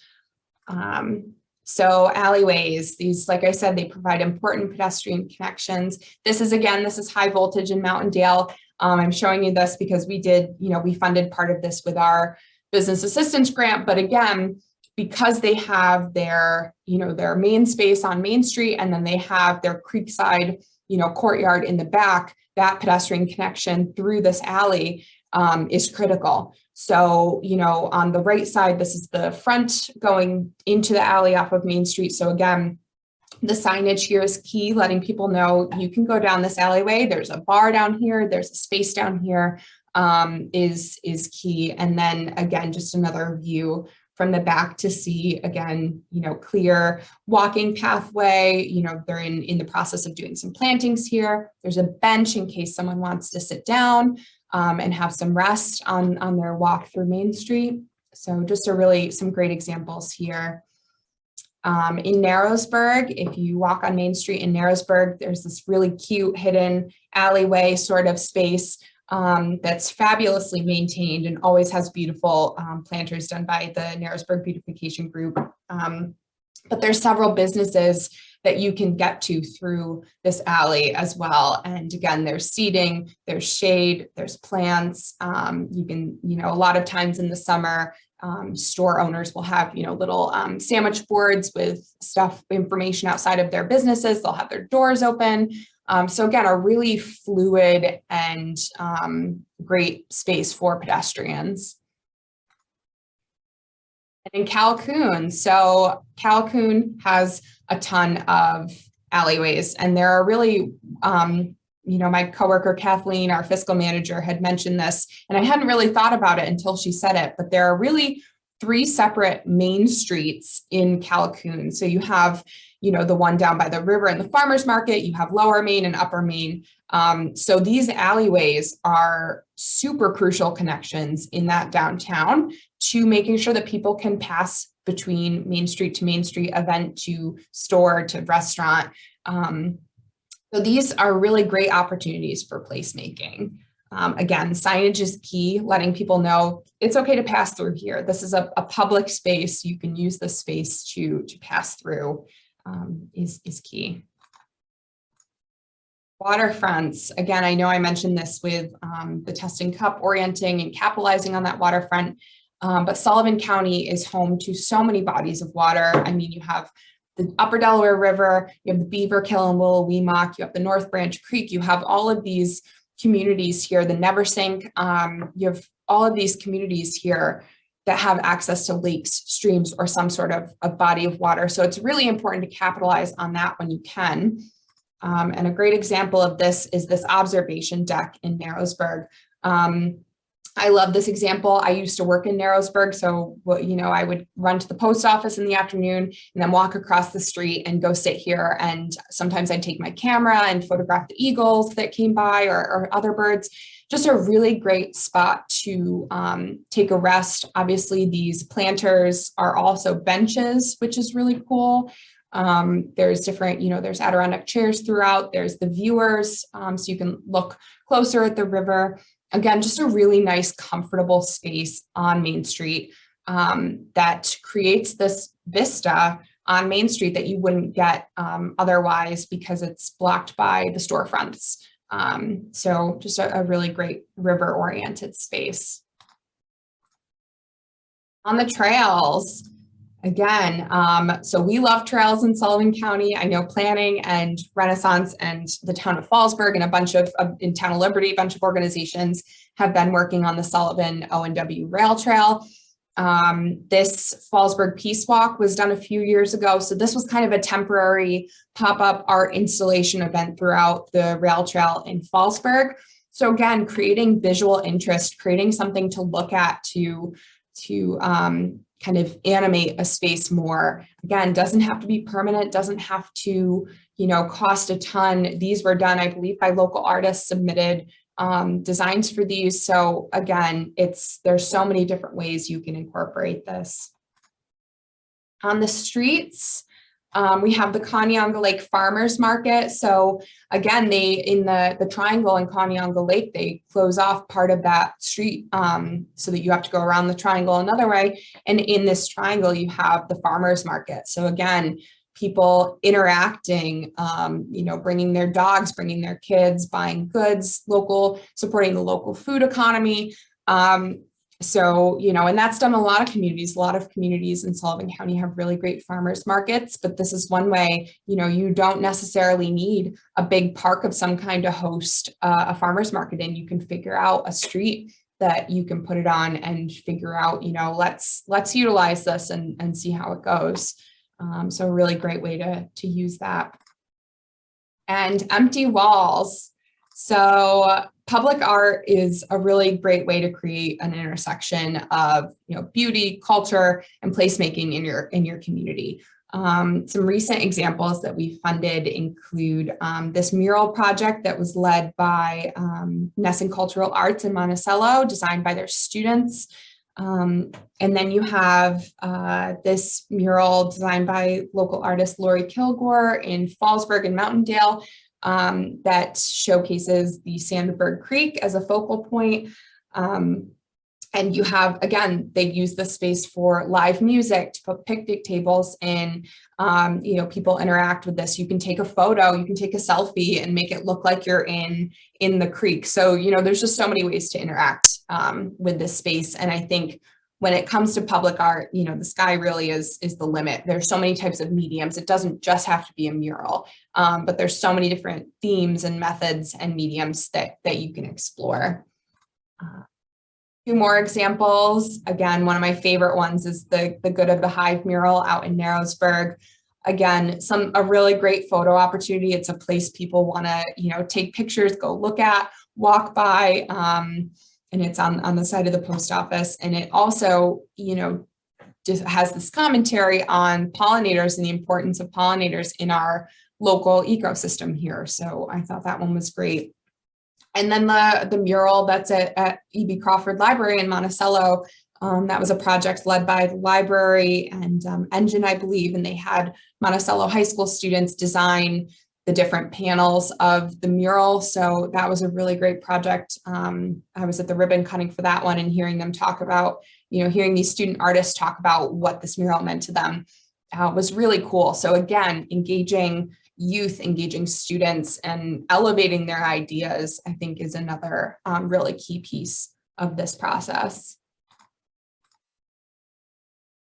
So alleyways, these, like I said, they provide important pedestrian connections. This is high voltage in Mountaindale. I'm showing you this because we funded part of this with our business assistance grant, but again, because they have their main space on Main Street, and then they have their Creekside, courtyard in the back, that pedestrian connection through this alley is critical. So, on the right side, this is the front going into the alley off of Main Street. So again, the signage here is key, letting people know you can go down this alleyway. There's a bar down here, there's a space down here, is key. And then again, just another view from the back to see, again, clear walking pathway. They're in the process of doing some plantings here. There's a bench in case someone wants to sit down and have some rest on their walk through Main Street. So just some great examples here. In Narrowsburg, if you walk on Main Street in Narrowsburg, there's this really cute hidden alleyway sort of space that's fabulously maintained and always has beautiful planters done by the Narrowsburg Beautification Group. But there's several businesses that you can get to through this alley as well. And again, there's seating, there's shade, there's plants. You can, a lot of times in the summer, store owners will have, little sandwich boards with information outside of their businesses. They'll have their doors open. So again, a really fluid and great space for pedestrians. And in Calhoun, so Calhoun has a ton of alleyways, and there are really, my coworker Kathleen, our fiscal manager, had mentioned this, and I hadn't really thought about it until she said it, but there are really 3 separate main streets in Calhoun. So you have, the one down by the river and the farmers market, you have Lower Main and Upper Main. So these alleyways are super crucial connections in that downtown to making sure that people can pass between Main Street to Main Street, event to store to restaurant. So these are really great opportunities for placemaking. Again, signage is key, letting people know it's okay to pass through here. This is a public space. You can use this space to pass through is key. Waterfronts, again, I know I mentioned this with the Tustin Cup orienting and capitalizing on that waterfront, but Sullivan County is home to so many bodies of water. I mean, you have the Upper Delaware River, you have the Beaver Kill and Willow Weemock, you have the North Branch Creek, you have all of these communities here, the Neversink, you have all of these communities here that have access to lakes, streams, or some sort of body of water. So it's really important to capitalize on that when you can. And a great example of this is this observation deck in Narrowsburg. I love this example. I used to work in Narrowsburg, so I would run to the post office in the afternoon and then walk across the street and go sit here. And sometimes I'd take my camera and photograph the eagles that came by or other birds. Just a really great spot to take a rest. Obviously, these planters are also benches, which is really cool. There's different, there's Adirondack chairs throughout. There's the viewers, so you can look closer at the river. Again, just a really nice, comfortable space on Main Street that creates this vista on Main Street that you wouldn't get otherwise because it's blocked by the storefronts. So just a really great river-oriented space. On the trails, again, so we love trails in Sullivan County. I know Planning and Renaissance and the town of Fallsburg and a bunch of, in Town of Liberty, a bunch of organizations have been working on the Sullivan O&W Rail Trail. This Fallsburg Peace Walk was done a few years ago. So this was kind of a temporary pop-up art installation event throughout the rail trail in Fallsburg. So again, creating visual interest, creating something to look at to kind of animate a space more. Again, doesn't have to be permanent, doesn't have to, cost a ton. These were done, I believe, by local artists, submitted designs for these. So again, there's so many different ways you can incorporate this. On the streets, we have the Kanyonga Lake Farmers Market. So again, in the triangle in Kanyonga Lake, they close off part of that street so that you have to go around the triangle another way. And in this triangle, you have the farmers market. So again, people interacting, bringing their dogs, bringing their kids, buying goods, supporting the local food economy. And that's done a lot of communities. A lot of communities in Sullivan County have really great farmers markets, but this is one way, you don't necessarily need a big park of some kind to host a farmers market in. You can figure out a street that you can put it on and figure out, let's utilize this and see how it goes. So a really great way to use that. And empty walls. So public art is a really great way to create an intersection of beauty, culture, and placemaking in your community. Some recent examples that we funded include this mural project that was led by Nesson Cultural Arts in Monticello, designed by their students. And then you have this mural designed by local artist Lori Kilgore in Fallsburg and Mountaindale that showcases the Sandberg Creek as a focal point. And you have, again, they use the space for live music, to put picnic tables in, people interact with this. You can take a photo, you can take a selfie and make it look like you're in the creek. So, there's just so many ways to interact with this space. And I think when it comes to public art, the sky really is the limit. There's so many types of mediums. It doesn't just have to be a mural, but there's so many different themes and methods and mediums that you can explore. Two more examples. Again, one of my favorite ones is the Good of the Hive mural out in Narrowsburg. Again, a really great photo opportunity. It's a place people want to, take pictures, go look at, walk by, and it's on the side of the post office. And it also, just has this commentary on pollinators and the importance of pollinators in our local ecosystem here. So I thought that one was great. And then the mural that's at E.B. Crawford Library in Monticello, that was a project led by the library and Engine, I believe, and they had Monticello High School students design the different panels of the mural. So that was a really great project. I was at the ribbon cutting for that one and hearing them talk about, hearing these student artists talk about what this mural meant to them was really cool. So again, engaging youth, engaging students, and elevating their ideas, I think, is another really key piece of this process.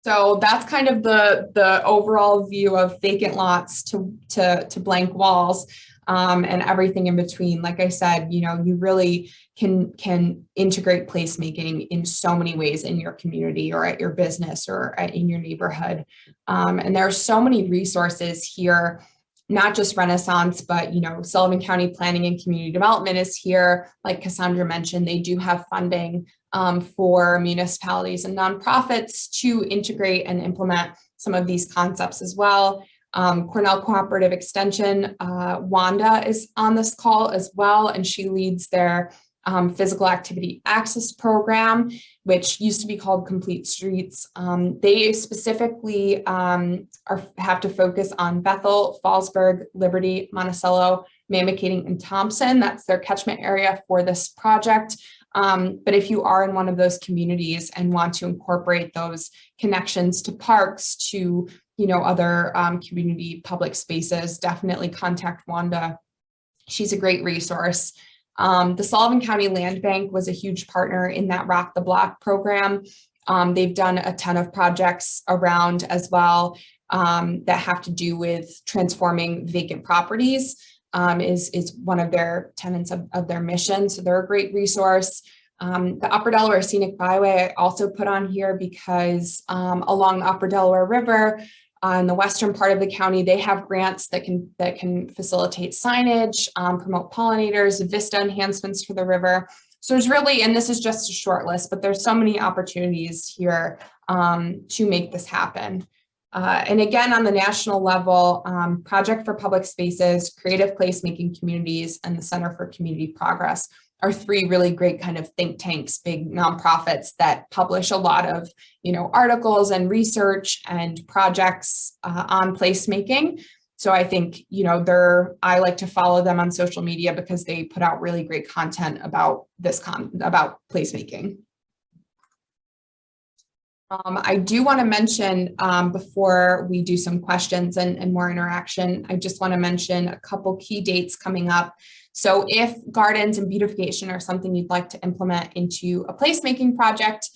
So that's kind of the overall view of vacant lots to blank walls and everything in between. Like I said, you really can integrate placemaking in so many ways in your community or at your business or in your neighborhood. And there are so many resources here, not just Renaissance, but, Sullivan County Planning and Community Development is here. Like Cassandra mentioned, they do have funding for municipalities and nonprofits to integrate and implement some of these concepts as well. Cornell Cooperative Extension, Wanda is on this call as well, and she leads their physical activity access program, which used to be called Complete Streets. They specifically have to focus on Bethel, Fallsburg, Liberty, Monticello, Mamakating, and Thompson. That's their catchment area for this project. But if you are in one of those communities and want to incorporate those connections to parks, to other community public spaces, definitely contact Wanda. She's a great resource. The Sullivan County Land Bank was a huge partner in that Rock the Block program. They've done a ton of projects around as well that have to do with transforming vacant properties. Is one of their tenets of their mission. So they're a great resource. The Upper Delaware Scenic Byway I also put on here because along the Upper Delaware River in the western part of the county, they have grants that can facilitate signage, promote pollinators, vista enhancements for the river. So there's really, and this is just a short list, but there's so many opportunities here to make this happen. And again, on the national level, Project for Public Spaces, Creative Placemaking Communities, and the Center for Community Progress are three really great kind of think tanks, big nonprofits that publish a lot of, articles and research and projects on placemaking. So I think, I like to follow them on social media because they put out really great content about about placemaking. I do want to mention before we do some questions and more interaction, I just want to mention a couple key dates coming up. So if gardens and beautification are something you'd like to implement into a placemaking project,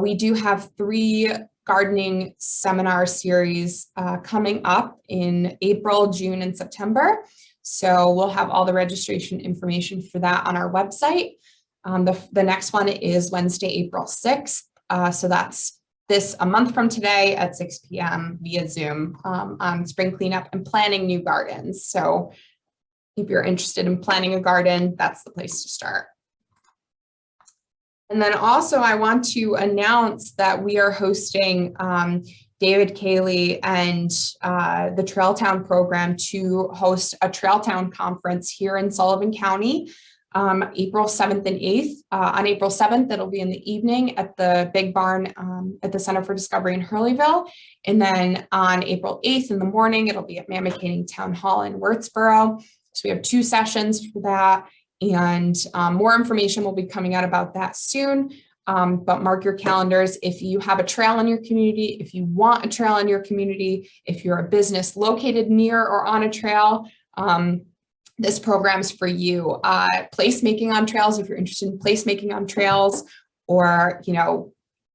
we do have 3 gardening seminar series coming up in April, June, and September. So we'll have all the registration information for that on our website. The next one is Wednesday, April 6th. So that's a month from today at 6 p.m. via Zoom on spring cleanup and planting new gardens. So if you're interested in planting a garden, that's the place to start. And then also I want to announce that we are hosting David Cayley and the Trailtown program to host a Trailtown conference here in Sullivan County. April 7th and 8th. On April 7th, it'll be in the evening at the Big Barn at the Center for Discovery in Hurleyville. And then on April 8th in the morning, it'll be at Mamakating Town Hall in Wurtsboro. So we have 2 sessions for that. And more information will be coming out about that soon. But mark your calendars. If you have a trail in your community, if you want a trail in your community, if you're a business located near or on a trail, this program's for you. Placemaking on trails, if you're interested in placemaking on trails, or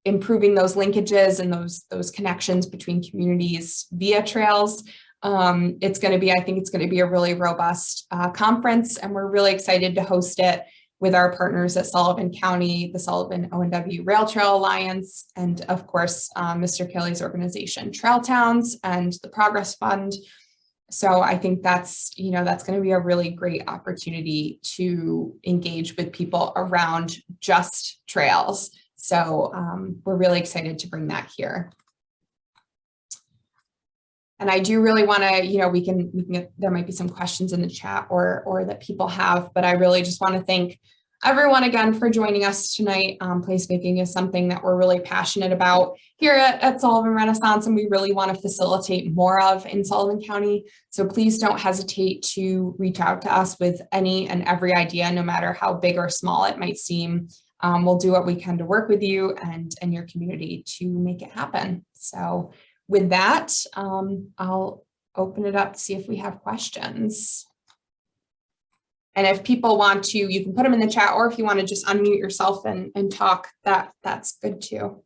improving those linkages and those connections between communities via trails. I think it's going to be a really robust conference, and we're really excited to host it with our partners at Sullivan County, the Sullivan O&W Rail Trail Alliance, and of course, Mr. Kelly's organization, Trail Towns, and the Progress Fund. So I think that's going to be a really great opportunity to engage with people around just trails. So we're really excited to bring that here. And I do really want to, we can get, there might be some questions in the chat or that people have, but I really just want to thank everyone again for joining us tonight. Placemaking is something that we're really passionate about here at Sullivan Renaissance, and we really want to facilitate more of in Sullivan County. So please don't hesitate to reach out to us with any and every idea, no matter how big or small it might seem. We'll do what we can to work with you and your community to make it happen. So with that, I'll open it up to see if we have questions. And if people want to, you can put them in the chat, or if you want to just unmute yourself and talk, that's good too.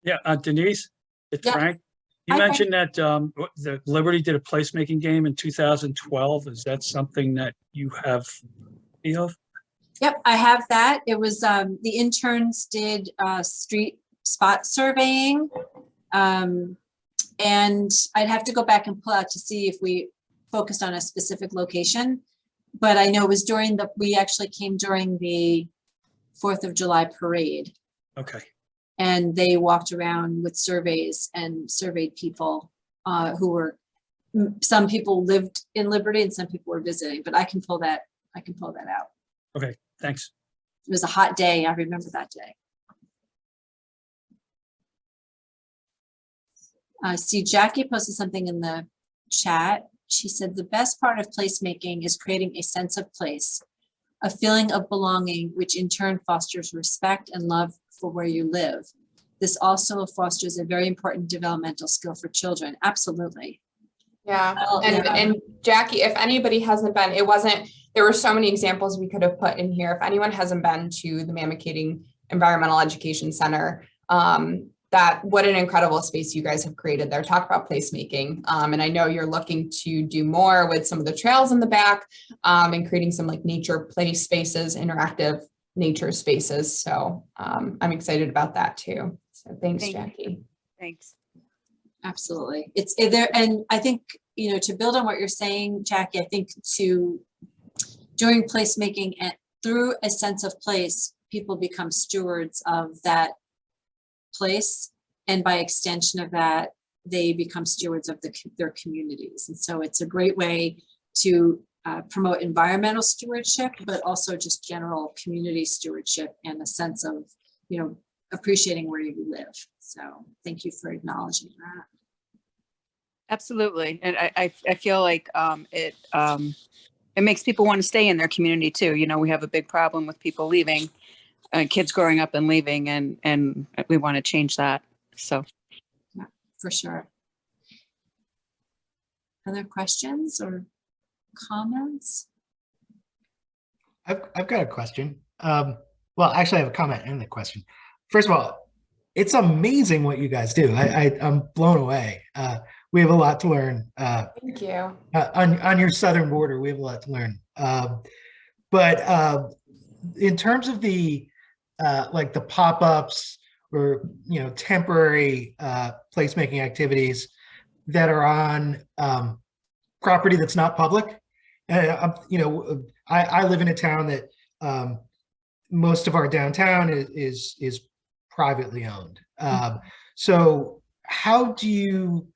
Yeah, Denise, it's Yeah. Frank. You mentioned that the Liberty did a placemaking game in 2012. Is that something that you have of? Yep, I have that. It was the interns did street spot surveying, and I'd have to go back and pull out to see if we focused on a specific location, but I know it was we actually came during the 4th of July parade. Okay. And they walked around with surveys and surveyed people some people lived in Liberty and some people were visiting, but I can pull that out. Okay, thanks. It was a hot day. I remember that day. See, Jackie posted something in the chat. She said, the best part of placemaking is creating a sense of place, a feeling of belonging, which in turn fosters respect and love for where you live. This also fosters a very important developmental skill for children. Absolutely. Yeah. Well, and Jackie, if anybody hasn't been, there were so many examples we could have put in here. If anyone hasn't been to the Mamakating Environmental Education Center, what an incredible space you guys have created there. Talk about placemaking. And I know you're looking to do more with some of the trails in the back and creating some like nature play spaces, interactive nature spaces. So I'm excited about that too. So thanks, Jackie. Thanks. Absolutely. It's there. And I think, to build on what you're saying, Jackie, I think to during placemaking and through a sense of place, people become stewards of that place. And by extension of that, they become stewards of their communities. And so it's a great way to promote environmental stewardship, but also just general community stewardship and a sense of, appreciating where you live. So thank you for acknowledging that. Absolutely. And I feel like it makes people want to stay in their community too. We have a big problem with people leaving, kids growing up and leaving, and we want to change that. So. Yeah, for sure. Other questions or comments? I've got a question. Well, actually I have a comment and a question. First of all, it's amazing what you guys do. I'm blown away. We have a lot to learn. Thank you. On your southern border, we have a lot to learn. But in terms of the like the pop-ups or temporary placemaking activities that are on property that's not public, I live in a town that most of our downtown is privately owned. So how do you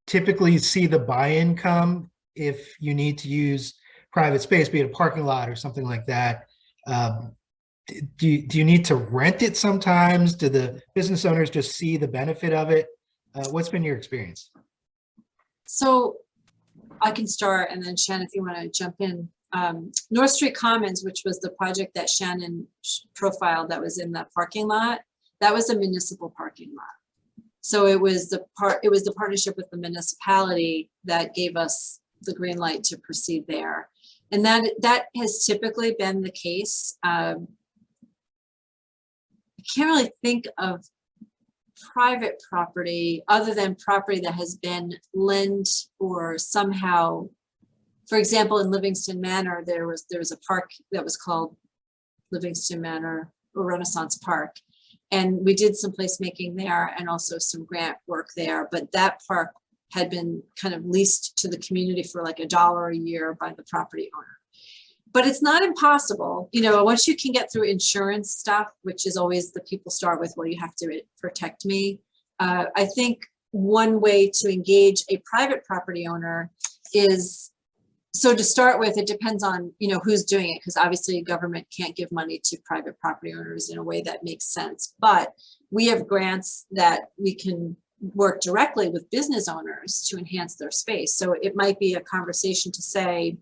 typically see the buy-in come if you need to use private space, be it a parking lot or something like that? Do you need to rent it sometimes? Do the business owners just see the benefit of it? What's been your experience? So I can start, and then Shannon, if you want to jump in. North Street Commons, which was the project that Shannon profiled that was in that parking lot, that was a municipal parking lot. So it was the partnership with the municipality that gave us the green light to proceed there. And that has typically been the case. I can't really think of private property other than property that has been lent or somehow, for example, in Livingston Manor, there was a park that was called Livingston Manor or Renaissance Park. And we did some placemaking there and also some grant work there, but that park had been kind of leased to the community for like $1 a year by the property owner. But it's not impossible, once you can get through insurance stuff, which is always the people start with, well, you have to protect me. I think one way to engage a private property owner is, so to start with, it depends on, who's doing it, because obviously government can't give money to private property owners in a way that makes sense. But we have grants that we can work directly with business owners to enhance their space. So it might be a conversation to say,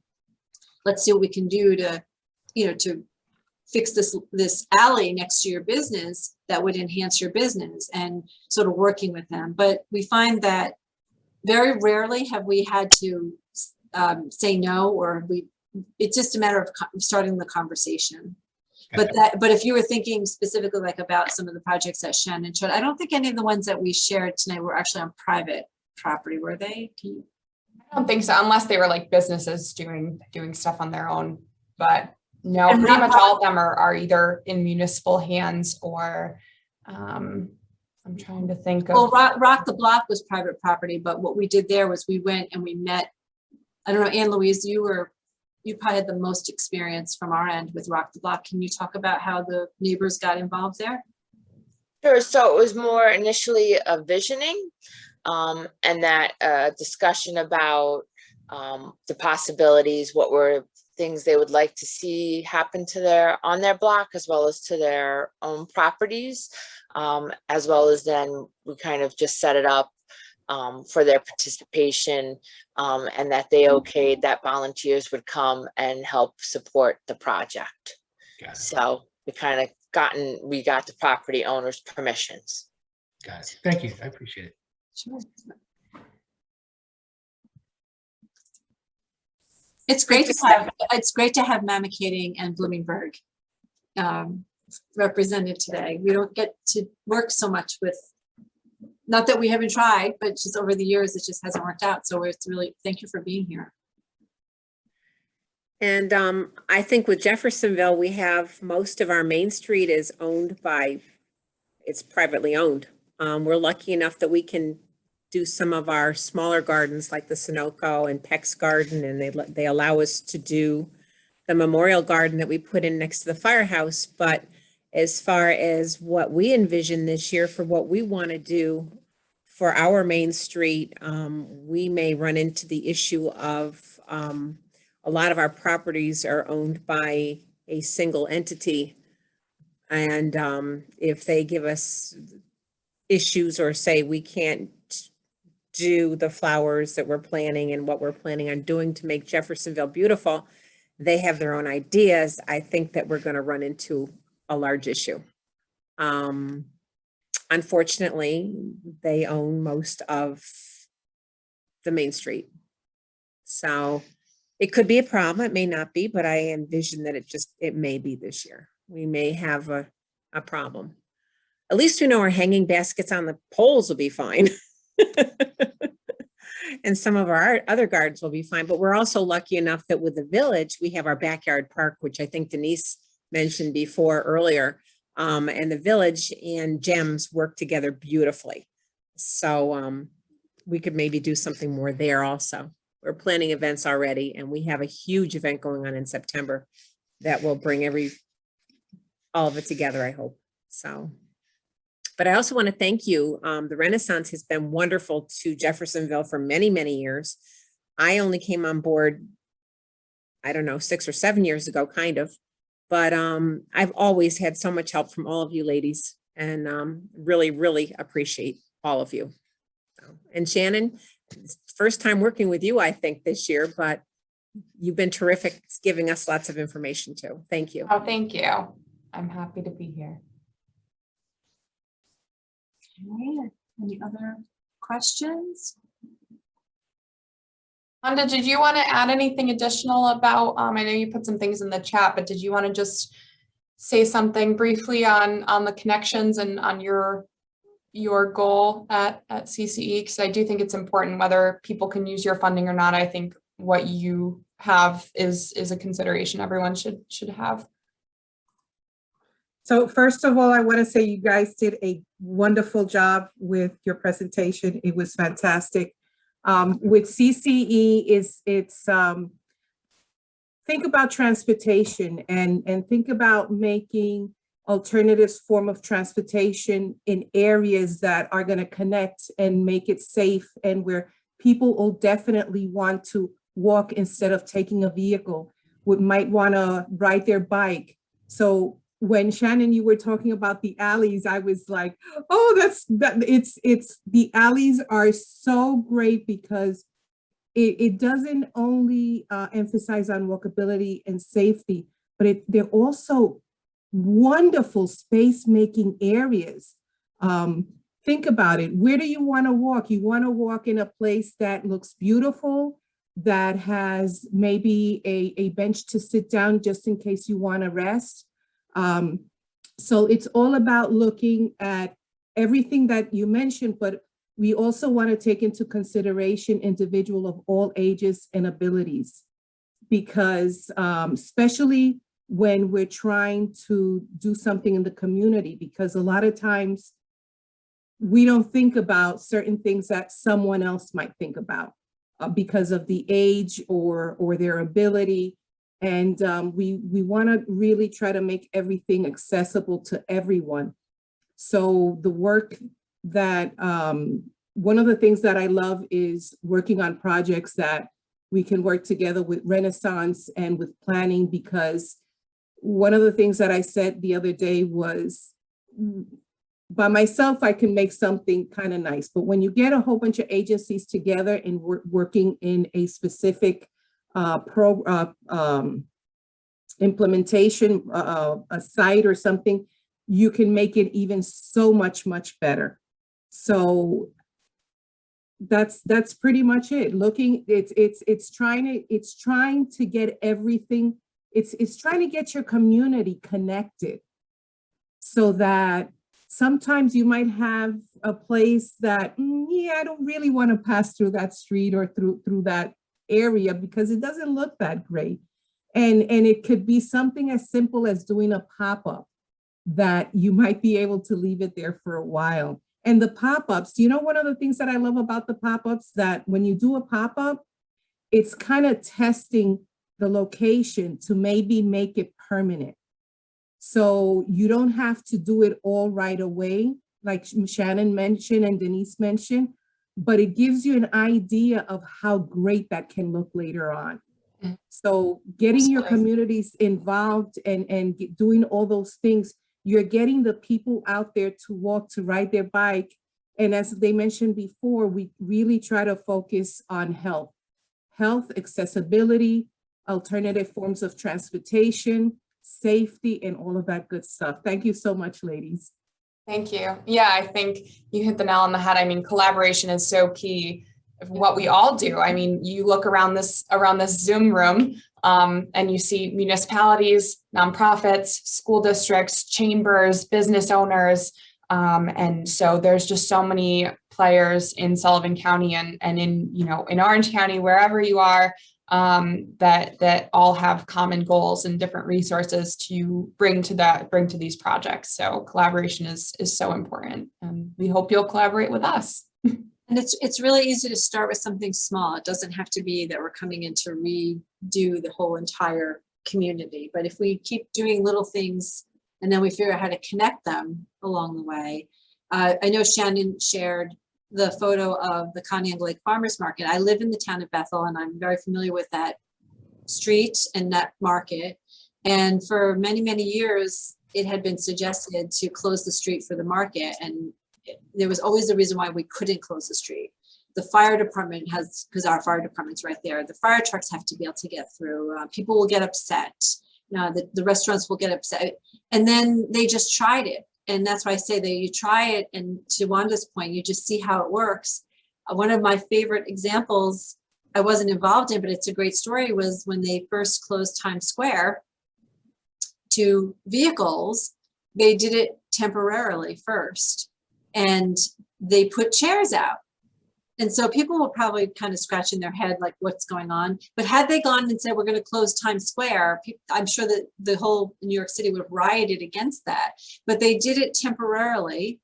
let's see what we can do to, to fix this alley next to your business that would enhance your business, and sort of working with them. But we find that very rarely have we had to say no, or it's just a matter of starting the conversation. But if you were thinking specifically like about some of the projects that Shannon showed, I don't think any of the ones that we shared tonight were actually on private property, were they? I don't think so, unless they were like businesses doing stuff on their own. But no, And pretty not much all of them are either in municipal hands or I'm trying to think of. Well, Rock the Block was private property, but what we did there was we went and we met, I don't know, Anne Louise, you probably had the most experience from our end with Rock the Block. Can you talk about how the neighbors got involved there? Sure. So it was more initially a visioning and that discussion about the possibilities, what were things they would like to see happen to on their block, as well as to their own properties, as well as then we kind of just set it up for their participation, and that they okayed that volunteers would come and help support the project. So we kind of got the property owners' permissions. Got it. Thank you. I appreciate it. Sure. It's great to have Mamacating and Bloomingburg represented today. We don't get to work so much with, not that we haven't tried, but just over the years, it just hasn't worked out. So it's really, thank you for being here. And I think with Jeffersonville, we have most of our Main Street is owned by, it's privately owned. We're lucky enough that we can do some of our smaller gardens like the Sunoco and Peck's Garden, and they allow us to do the memorial garden that we put in next to the firehouse. But as far as what we envision this year for what we want to do for our main street, we may run into the issue of a lot of our properties are owned by a single entity. And if they give us issues or say we can't do the flowers that we're planning and what we're planning on doing to make Jeffersonville beautiful, they have their own ideas. I think that we're going to run into a large issue. Unfortunately, they own most of the main street. So it could be a problem. It may not be, but I envision that it may be this year. We may have a problem. At least we know our hanging baskets on the poles will be fine. And some of our other gardens will be fine. But we're also lucky enough that with the village, we have our backyard park, which I think Denise mentioned before earlier. And the village and GEMS work together beautifully. So we could maybe do something more there also. We're planning events already, and we have a huge event going on in September that will bring all of it together, I hope. So, but I also want to thank you. The Renaissance has been wonderful to Jeffersonville for many, many years. I only came on board, I don't know, 6 or 7 years ago, kind of. But I've always had so much help from all of you ladies, and really, really appreciate all of you. And Shannon, first time working with you, I think, this year, but you've been terrific giving us lots of information too. Thank you. Oh, thank you. I'm happy to be here. Okay, any other questions? Wanda, did you want to add anything additional about, I know you put some things in the chat, but did you want to just say something briefly on the connections and on your goal at CCE? Because I do think it's important whether people can use your funding or not. I think what you have is a consideration everyone should have. So first of all, I want to say you guys did a wonderful job with your presentation. It was fantastic. With CCE, it's think about transportation and think about making alternatives form of transportation in areas that are going to connect and make it safe, and where people will definitely want to walk instead of taking a vehicle, might want to ride their bike. So when Shannon, you were talking about the alleys, I was like, oh, it's the alleys are so great because it doesn't only emphasize on walkability and safety, but they're also wonderful space-making areas. Think about it. Where do you want to walk? You want to walk in a place that looks beautiful, that has maybe a bench to sit down just in case you want to rest. So it's all about looking at everything that you mentioned, but we also want to take into consideration individuals of all ages and abilities, because especially when we're trying to do something in the community, because a lot of times we don't think about certain things that someone else might think about because of the age or their ability. And we want to really try to make everything accessible to everyone. So the work that, one of the things that I love is working on projects that we can work together with Renaissance and with planning, because one of the things that I said the other day was, by myself, I can make something kind of nice, but when you get a whole bunch of agencies together and working in a specific implementation, a site or something, you can make it even so much better. So that's pretty much it. Looking, it's trying to get everything. It's trying to get your community connected, so that sometimes you might have a place that, yeah, I don't really want to pass through that street or through that area because it doesn't look that great. And it could be something as simple as doing a pop-up that you might be able to leave it there for a while. And the pop-ups, you know, one of the things that I love about the pop-ups, that when you do a pop-up, it's kind of testing the location to maybe make it permanent. So you don't have to do it all right away, like Shannon mentioned and Denise mentioned, but it gives you an idea of how great that can look later on. So getting your communities involved and doing all those things, you're getting the people out there to walk, to ride their bike. And as they mentioned before, we really try to focus on health, accessibility, alternative forms of transportation, safety, and all of that good stuff. Thank you so much, ladies. Thank you. Yeah, I think you hit the nail on the head. I mean, collaboration is so key of what we all do. I mean, you look around this Zoom room and you see municipalities, nonprofits, school districts, chambers, business owners. And so there's just so many players in Sullivan County and in, you know, in Orange County, wherever you are, that all have common goals and different resources to bring to these projects. So collaboration is so important, and we hope you'll collaborate with us. And it's really easy to start with something small. It doesn't have to be that we're coming in to redo the whole entire community. But if we keep doing little things and then we figure out how to connect them along the way. I know Shannon shared the photo of the Conneaut Lake Farmers Market. I live in the town of Bethel, and I'm very familiar with that street and that market. And for many, many years, it had been suggested to close the street for the market. And there was always a reason why we couldn't close the street. The fire department has, because our fire department's right there, the fire trucks have to be able to get through. People will get upset. The restaurants will get upset. And then they just tried it. And that's why I say that you try it, and to Wanda's point, you just see how it works. One of my favorite examples I wasn't involved in, but it's a great story, was when they first closed Times Square to vehicles. They did it temporarily first, and they put chairs out. And so people were probably kind of scratching their head like, what's going on? But had they gone and said, we're going to close Times Square, I'm sure that the whole New York City would have rioted against that. But they did it temporarily.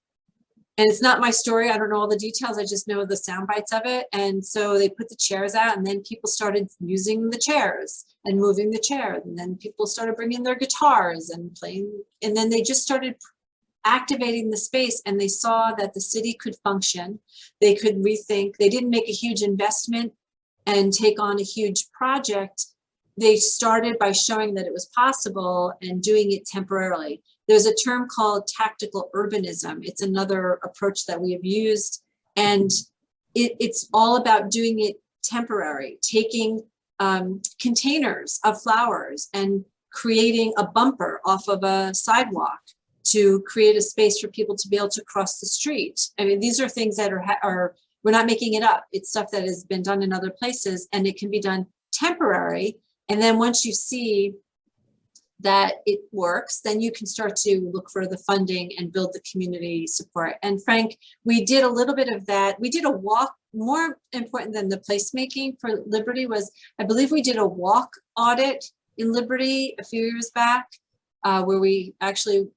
And it's not my story. I don't know all the details. I just know the sound bites of it. And so they put the chairs out, and then people started using the chairs and moving the chairs. And then people started bringing their guitars and playing. And then they just started activating the space, and they saw that the city could function. They could rethink. They didn't make a huge investment and take on a huge project. They started by showing that it was possible and doing it temporarily. There's a term called tactical urbanism. It's another approach that we have used, and it's all about doing it temporary, taking containers of flowers and creating a bumper off of a sidewalk to create a space for people to be able to cross the street. I mean, these are things that are we're not making it up. It's stuff that has been done in other places, and it can be done temporary. And then once you see that it works, then you can start to look for the funding and build the community support. And Frank, we did a little bit of that. We did a walk. More important than the placemaking for Liberty was, I believe we did a walk audit in Liberty a few years back, where we actually,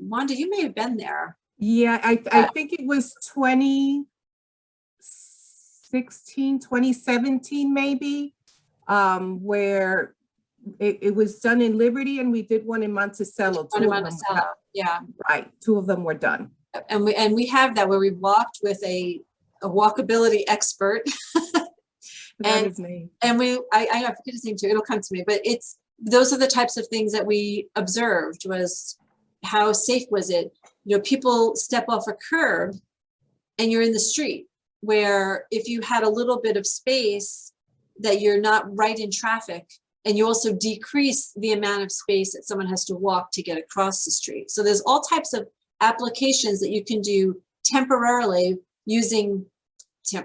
Wanda, you may have been there. Yeah, I think it was 2016, 2017 maybe, where it was done in Liberty, and we did one in Monticello. One in Monticello, yeah. Right, 2 of them were done. And we have that, where we walked with a walkability expert. And I forget his name too, it'll come to me, but those are the types of things that we observed. Was how safe was it? You know, people step off a curb and you're in the street, where if you had a little bit of space that you're not right in traffic, and you also decrease the amount of space that someone has to walk to get across the street. So there's all types of applications that you can do temporarily using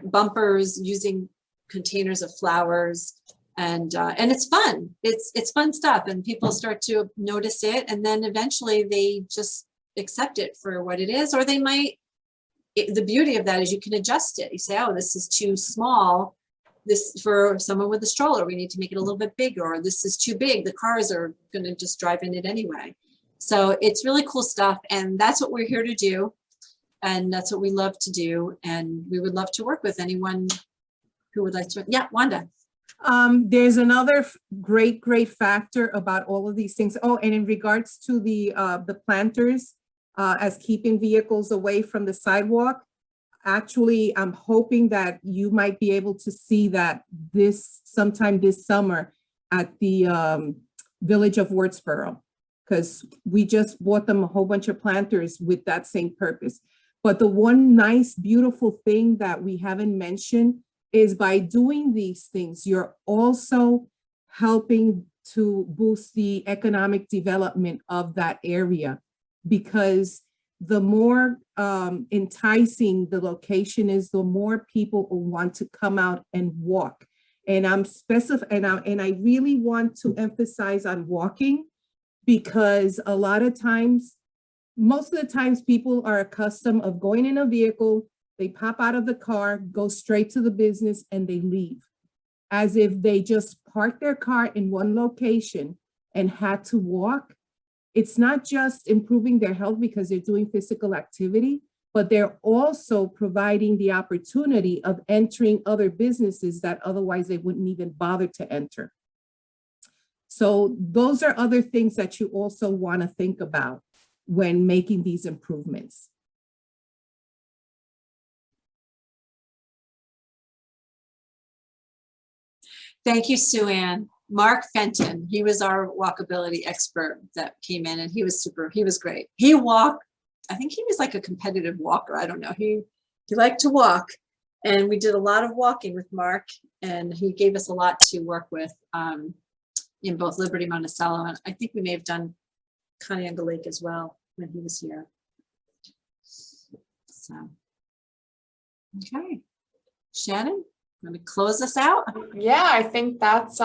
bumpers, using containers of flowers, and it's fun. It's fun stuff, and people start to notice it, and then eventually they just accept it for what it is, or they might. The beauty of that is you can adjust it. You say, oh, this is too small. This for someone with a stroller, we need to make it a little bit bigger, or this is too big. The cars are going to just drive in it anyway. So it's really cool stuff, and that's what we're here to do, and that's what we love to do, and we would love to work with anyone who would like to. Yeah, Wanda. There's another great factor about all of these things. Oh, and in regards to the planters, as keeping vehicles away from the sidewalk, actually, I'm hoping that you might be able to see that sometime this summer at the Village of Wurtsboro, because we just bought them a whole bunch of planters with that same purpose. But the one nice, beautiful thing that we haven't mentioned is by doing these things, you're also helping to boost the economic development of that area, because the more enticing the location is, the more people will want to come out and walk. And I really want to emphasize on walking, because a lot of times, most of the times people are accustomed of going in a vehicle, they pop out of the car, go straight to the business, and they leave, as if they just parked their car in one location and had to walk. It's not just improving their health because they're doing physical activity, but they're also providing the opportunity of entering other businesses that otherwise they wouldn't even bother to enter. So those are other things that you also want to think about when making these improvements. Thank you, Sue Ann. Mark Fenton, he was our walkability expert that came in, and he was great. He walked, I think he was like a competitive walker. I don't know. He liked to walk, and we did a lot of walking with Mark, and he gave us a lot to work with in both Liberty, Monticello, and I think we may have done Conneaga Lake as well when he was here. So, okay. Shannon, want to close us out? Yeah, I think that's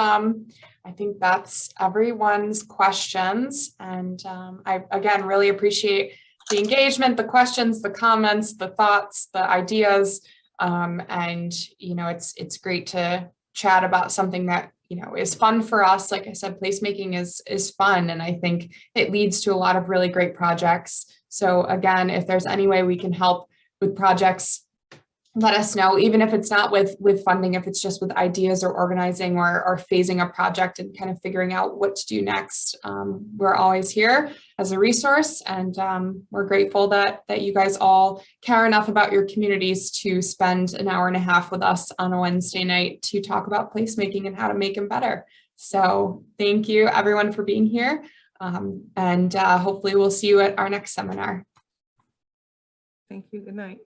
everyone's questions. And I, again, really appreciate the engagement, the questions, the comments, the thoughts, the ideas. And, you know, it's great to chat about something that, you know, is fun for us. Like I said, placemaking is fun. And I think it leads to a lot of really great projects. So again, if there's any way we can help with projects, let us know, even if it's not with funding, if it's just with ideas or organizing or phasing a project and kind of figuring out what to do next. We're always here as a resource, and we're grateful that you guys all care enough about your communities to spend an hour and a half with us on a Wednesday night to talk about placemaking and how to make them better. So thank you everyone for being here, and hopefully we'll see you at our next seminar. Thank you. Good night.